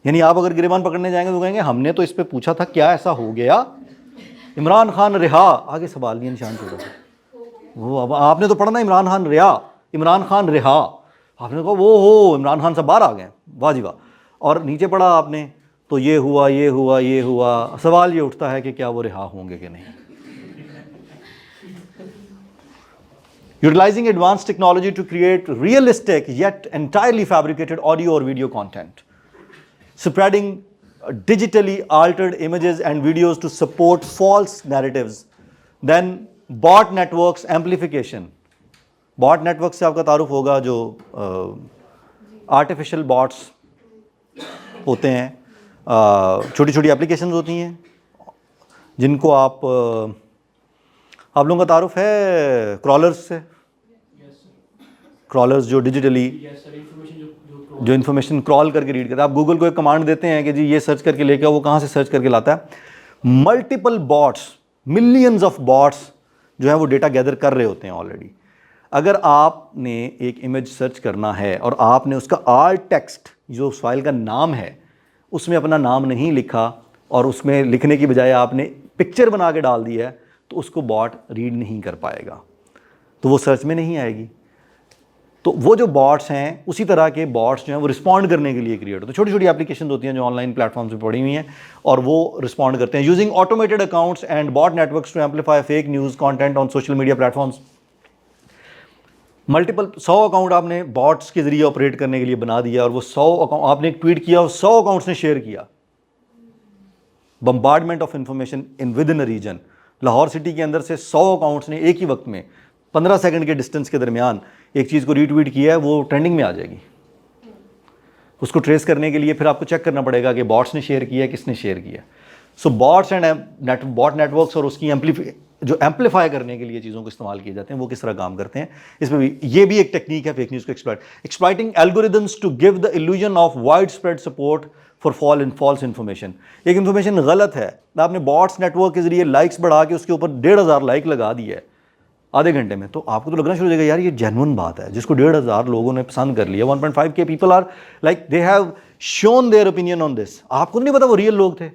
Speaker 1: यानी आप अगर गिरबान पकड़ने जाएंगे तो कहेंगे हमने तो इस पे पूछा था, क्या ऐसा हो गया, इमरान खान रिहा, आगे सवालिया निशान छोटा सा. वो अब आपने तो पढ़ा ना इमरान खान रिहा, इमरान खान रिहा, आपने कहा वो हो इमरान खान से बाहर आ गए, वाह जी वाह. और नीचे पढ़ा आपने तो ये हुआ ये हुआ ये हुआ. सवाल ये उठता है कि क्या वो रिहा होंगे कि नहीं. Utilizing advanced technology to create realistic yet entirely fabricated audio or video content. Spreading digitally altered images and videos to support false narratives. Then bot networks amplification. Bot networks से आपका तारुफ होगा, जो artificial bots होते हैं, छोटी छोटी एप्लीकेशंस होती हैं जिनको आप लोगों का तारुफ है क्रॉलर्स से. क्रॉलर्स जो डिजिटली जो इन्फॉर्मेशन क्रॉल करके रीड करता है. आप गूगल को एक कमांड देते हैं कि जी ये सर्च करके लेके आओ, वो कहाँ से सर्च करके लाता है. Multiple bots, millions of bots जो है वो डेटा गैदर कर रहे होते हैं ऑलरेडी. अगर आपने एक इमेज सर्च करना है और आपने उसका आल्ट टेक्स्ट जो उस फाइल का नाम है उसमें अपना नाम नहीं लिखा और उसमें लिखने की बजाय आपने पिक्चर बना के डाल दी है, तो उसको बॉट रीड नहीं कर पाएगा, तो वो सर्च में नहीं आएगी. तो वो जो बॉट्स हैं, उसी तरह के बॉट्स जो हैं वो रिस्पॉन्ड करने के लिए क्रिएट होते हैं. छोटी छोटी एप्लीकेशन होती हैं जो ऑनलाइन प्लेटफॉर्म्स पे पड़ी हुई हैं और वो रिस्पॉन्ड करते हैं using automated accounts and bot networks to amplify fake news content on social media platforms. Multiple 100 account आपने बॉट्स के जरिए ऑपरेट करने के लिए बना दिया और वो 100 अकाउंट आपने ट्वीट किया और 100 अकाउंट्स ने शेयर किया. Bombardment of information in with in a region. Lahore city के अंदर से 100 अकाउंट्स ने एक ही वक्त में 15 सेकंड के डिस्टेंस के दरमियान एक चीज़ को रीट्वीट किया है, वो ट्रेंडिंग में आ जाएगी. उसको ट्रेस करने के लिए फिर आपको चेक करना पड़ेगा कि बॉट्स ने शेयर किया है, किसने शेयर किया. सो बॉट्स एंड बॉट नेटवर्क्स और उसकी एम्पलीफाई करने के लिए चीज़ों को इस्तेमाल किए जाते हैं, वो किस तरह काम करते हैं. इसमें भी ये भी एक टेक्निक है फेक न्यूज़ को exploiting algorithms to give the illusion of wide spread support for false information. एक इन्फॉर्मेशन गलत है, आपने बॉट्स नेटवर्क के जरिए लाइक्स बढ़ा के उसके ऊपर 1500 लाइक लगा दिया है आधे घंटे में, तो आपको तो लगना शुरू हो जाएगा यार ये जेन्युइन बात है, जिसको 1500 लोगों ने पसंद कर लिया. 1.5 के people are like they have shown their opinion on this. आपको नहीं पता वो रियल लोग थे.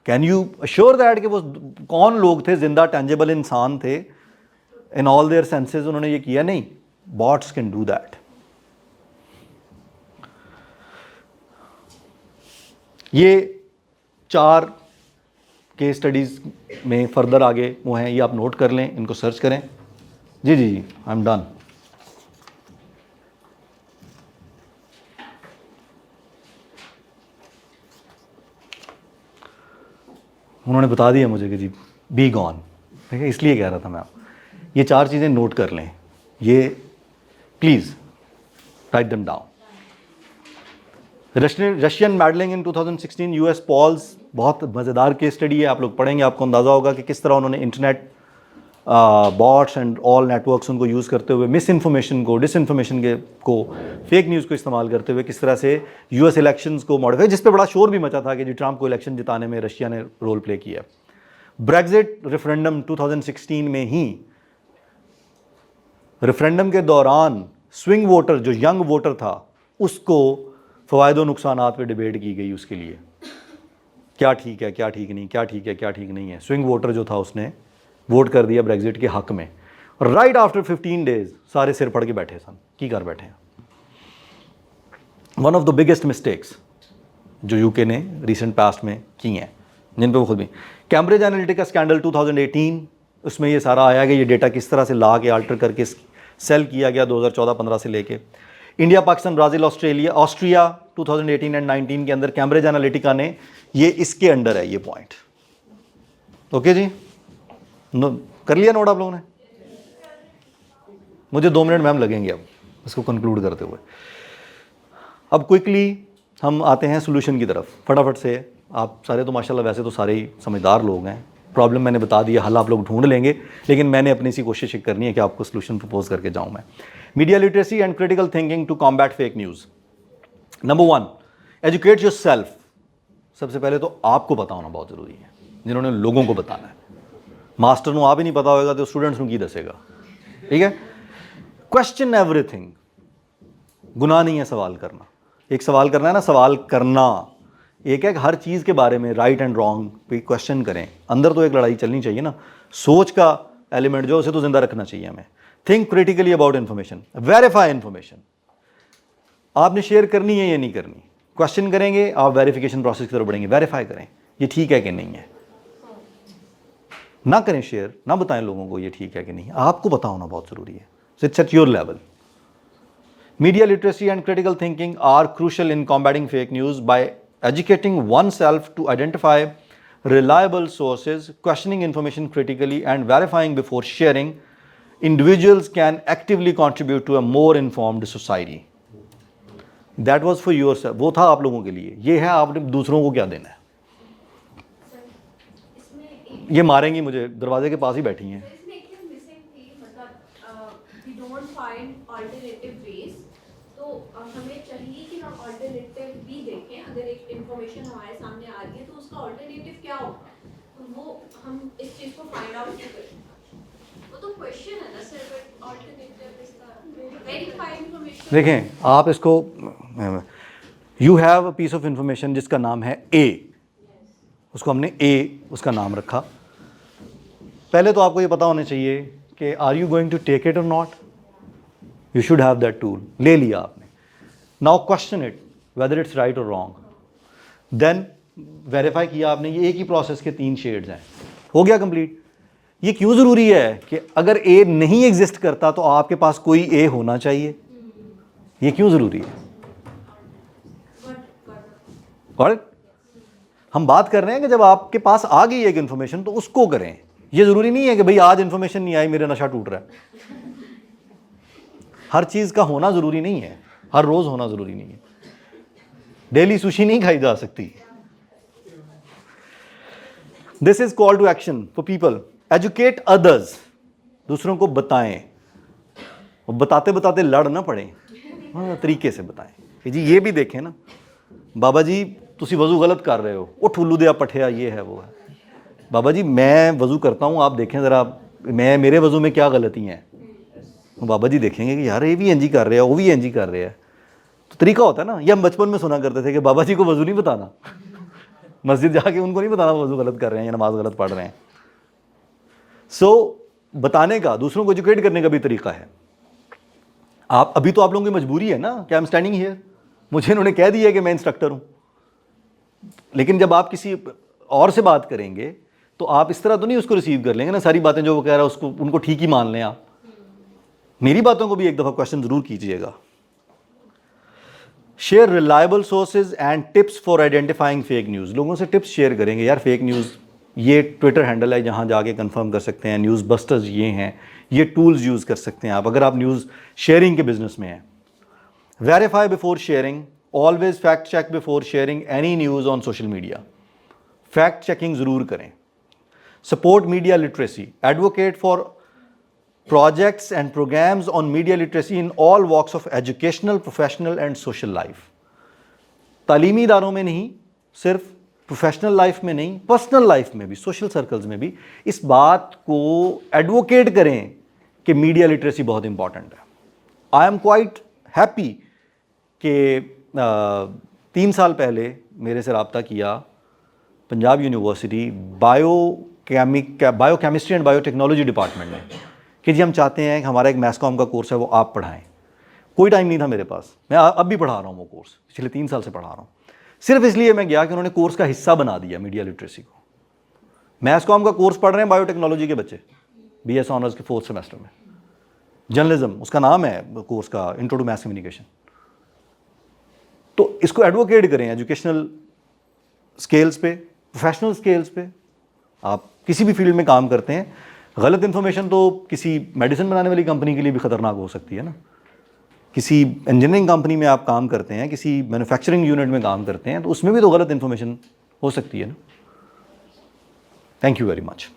Speaker 1: कैन यू अश्योर दैट कि वो कौन लोग थे, जिंदा टेंजेबल इंसान थे इन ऑल देयर सेंसेस, उन्होंने ये किया? नहीं. Bots can do that. ये 4 केस स्टडीज़ में फर्दर आगे वो हैं, ये आप नोट कर लें, इनको सर्च करें. जी जी जी, आई एम डन. उन्होंने बता दिया मुझे कि जी बी गॉन, ठीक है, इसलिए कह रहा था मैं आप ये 4 चीज़ें नोट कर लें. ये please write them down. Russian meddling in 2016 US polls, बहुत मज़ेदार केस स्टडी है, आप लोग पढ़ेंगे आपको अंदाज़ा होगा कि किस तरह उन्होंने internet bots and all networks उनको यूज़ करते हुए मिस इन्फॉर्मेशन को, डिसइन्फॉर्मेशन को, फेक न्यूज़ को इस्तेमाल करते हुए किस तरह से यूएस इलेक्शंस को मॉडिफाई, जिस पे बड़ा शोर भी मचा था कि जी ट्रंप को इलेक्शन जिताने में रशिया ने रोल प्ले किया. ब्रेक्जिट रेफरेंडम 2016 में ही रेफरेंडम के दौरान स्विंग वोटर जो यंग वोटर था उसको फ़वायदो नुकसानात पे डिबेट की गई, उसके लिए क्या ठीक है क्या ठीक नहीं, क्या ठीक है क्या ठीक नहीं है. स्विंग वोटर जो था उसने वोट कर दिया ब्रेक्जिट के हक में. राइट आफ्टर 15 डेज सारे सिर पड़ के बैठे सन की कर बैठे हैं. One of the biggest mistakes जो यूके ने रिसेंट पास्ट में की हैं, जिन पे वो खुद भी. कैम्ब्रिज एनालिटिका स्कैंडल 2018, उसमें ये सारा आया कि ये डेटा किस तरह से ला के आल्टर करके सेल किया गया 2014-15 से लेके. India, Pakistan, Brazil, Austria 2018 and 19 के अंदर कैम्ब्रिज एनालिटिका ने, ये इसके अंडर है ये पॉइंट. ओके जी, कर लिया नोट आप लोगों ने. मुझे 2 मिनट मैम लगेंगे अब इसको कंक्लूड करते हुए। अब क्विकली हम आते हैं सोल्यूशन की तरफ फटाफट से। आप सारे तो माशाल्लाह वैसे तो सारे ही समझदार लोग हैं, प्रॉब्लम मैंने बता दिया, हल आप लोग ढूंढ लेंगे, लेकिन मैंने अपनी सी कोशिश करनी है कि आपको सोल्यूशन प्रपोज करके जाऊँ मैं। Media literacy and critical thinking to combat fake news. Number 1, educate your self. सबसे पहले तो आपको पता होना बहुत ज़रूरी है, जिन्होंने लोगों को बताना है। मास्टर को आप ही नहीं पता होगा तो स्टूडेंट्स को की दसेगा, ठीक है। क्वेश्चन एवरीथिंग, गुनाह नहीं है सवाल करना। एक सवाल करना है ना, सवाल करना एक है कि हर चीज़ के बारे में राइट एंड रॉन्ग पे क्वेश्चन करें। अंदर तो एक लड़ाई चलनी चाहिए ना, सोच का एलिमेंट जो उसे तो जिंदा रखना चाहिए हमें। Think critically about information, verify information. आपने शेयर करनी है या नहीं करनी, क्वेश्चन करेंगे आप वेरिफिकेशन प्रोसेस की तरफ बढ़ेंगे, वेरीफाई करें ये ठीक है कि नहीं है। ना करें शेयर, ना बताएं लोगों को ये ठीक है कि नहीं, आपको पता होना बहुत ज़रूरी है। So it's at your level. Media literacy and critical thinking are crucial in combating fake news by educating oneself to identify reliable sources, questioning information critically, and verifying before sharing. Individuals can actively contribute to a more informed society. That was for yourself. वो था आप लोगों के लिए, ये है आपने दूसरों को क्या देना है। ये मारेंगी मुझे, दरवाजे के पास ही बैठी हैं।
Speaker 8: इसमें एक चीज मिसिंग थी, मतलब we don't find alternative ways, तो हमें चाहिए कि हम ऑल्टरनेटिव भी देखें। अगर एक इंफॉर्मेशन हमारे सामने आ रही है तो उसका ऑल्टरनेटिव क्या होगा, तो वो हम इस चीज को फाइंड आउट नहीं कर सकते। वो तो क्वेश्चन है ना सर, बट ऑल्टरनेटिव इसका वेरीफाई इंफॉर्मेशन।
Speaker 1: देखें आप इसको, you have a piece of information जिसका नाम है ए, उसको हमने ए उसका नाम रखा। पहले तो आपको ये पता होना चाहिए कि are you going to take it और not. You should have that tool. ले लिया आपने, now question it whether it's right और रॉन्ग। देन वेरीफाई किया आपने, ये एक ही प्रोसेस के 3 शेड्स हैं, हो गया कंप्लीट। ये क्यों ज़रूरी है कि अगर ए नहीं एग्जिस्ट करता तो आपके पास कोई ए होना चाहिए, ये क्यों ज़रूरी है। और हम बात कर रहे हैं कि जब आपके पास आ गई एक इन्फॉर्मेशन तो उसको करें। ये ज़रूरी नहीं है कि भाई आज इन्फॉर्मेशन नहीं आई मेरा नशा टूट रहा है। हर चीज़ का होना ज़रूरी नहीं है, हर रोज़ होना ज़रूरी नहीं है। डेली सुशी नहीं खाई जा सकती। This is call to action for people. Educate others, दूसरों को बताएं, और बताते बताते लड़ ना पड़े, हाँ तरीके से बताएं कि जी ये भी देखें ना, बाबा जी तुसी वज़ू गलत कर रहे हो, वो ठुल्लू दिया पठिया ये है वो है। बाबा जी मैं वज़ू करता हूँ, आप देखें ज़रा मेरे वज़ू में क्या गलती हैं। बाबा जी देखेंगे कि यार ये भी एंजी कर रहे हैं, वो भी एंजी कर रहे हैं। तो तरीका होता है ना। ये हम बचपन में सुना करते थे कि बाबा जी को वज़ू नहीं बताना, मस्जिद जाके उनको नहीं बताना वज़ू गलत कर रहे हैं या नमाज गलत पढ़ रहे हैं। सो बताने का, दूसरों को एजुकेट करने का भी तरीका है। आप अभी तो आप लोगों की मजबूरी है ना कि आई एम स्टैंडिंग हियर, मुझे इन्होंने कह दिया कि मैं इंस्ट्रक्टर हूँ। लेकिन जब आप किसी और से बात करेंगे तो आप इस तरह तो नहीं उसको रिसीव कर लेंगे ना, सारी बातें जो वो कह रहा है उसको उनको ठीक ही मान लें आप। मेरी बातों को भी एक दफ़ा क्वेश्चन ज़रूर कीजिएगा। Share reliable sources and tips for identifying fake news. लोगों से टिप्स शेयर करेंगे, यार फेक न्यूज़ ये ट्विटर हैंडल है जहाँ जाके कंफर्म कर सकते हैं, न्यूज़ बस्टर्स ये हैं, ये टूल्स यूज़ कर सकते हैं आप अगर आप न्यूज़ शेयरिंग के बिजनेस में हैं। Verify before sharing, always fact check before sharing any news on social media. Fact checking ज़रूर करें। Support media literacy, advocate for projects and programs on media literacy in all walks of educational, professional and social life. तालीमी इदारों में नहीं, सिर्फ प्रोफेशनल लाइफ में नहीं, पर्सनल लाइफ में भी, सोशल सर्कल्स में भी इस बात को एडवोकेट करें कि मीडिया लिटरेसी बहुत इंपॉर्टेंट है। आई एम क्वाइट हैप्पी कि 3 साल पहले मेरे से रब्ता किया Punjab university biochemistry and biotechnology department ने कि जी हम चाहते हैं कि हमारा एक मैस कॉम का कोर्स है वो आप पढ़ाएं। कोई टाइम नहीं था मेरे पास, मैं अब भी पढ़ा रहा हूँ वो कोर्स, पिछले 3 साल से पढ़ा रहा हूँ। सिर्फ इसलिए मैं गया कि उन्होंने कोर्स का हिस्सा बना दिया मीडिया लिटरेसी को। मैस कॉम का कोर्स पढ़ रहे हैं बायोटेक्नोलॉजी के बच्चे, BS ऑनर्स के 4th सेमेस्टर में। जर्नलिज्म उसका नाम है कोर्स का, इंट्रो टू मैस कम्युनिकेशन। तो इसको एडवोकेट करें एजुकेशनल स्केल्स पे, प्रोफेशनल स्केल्स पे। आप किसी भी फील्ड में काम करते हैं, गलत इन्फॉर्मेशन तो किसी मेडिसिन बनाने वाली कंपनी के लिए भी ख़तरनाक हो सकती है ना, किसी इंजीनियरिंग कंपनी में आप काम करते हैं, किसी मैन्युफैक्चरिंग यूनिट में काम करते हैं, तो उसमें भी तो गलत इन्फॉर्मेशन हो सकती है ना। Thank you very much.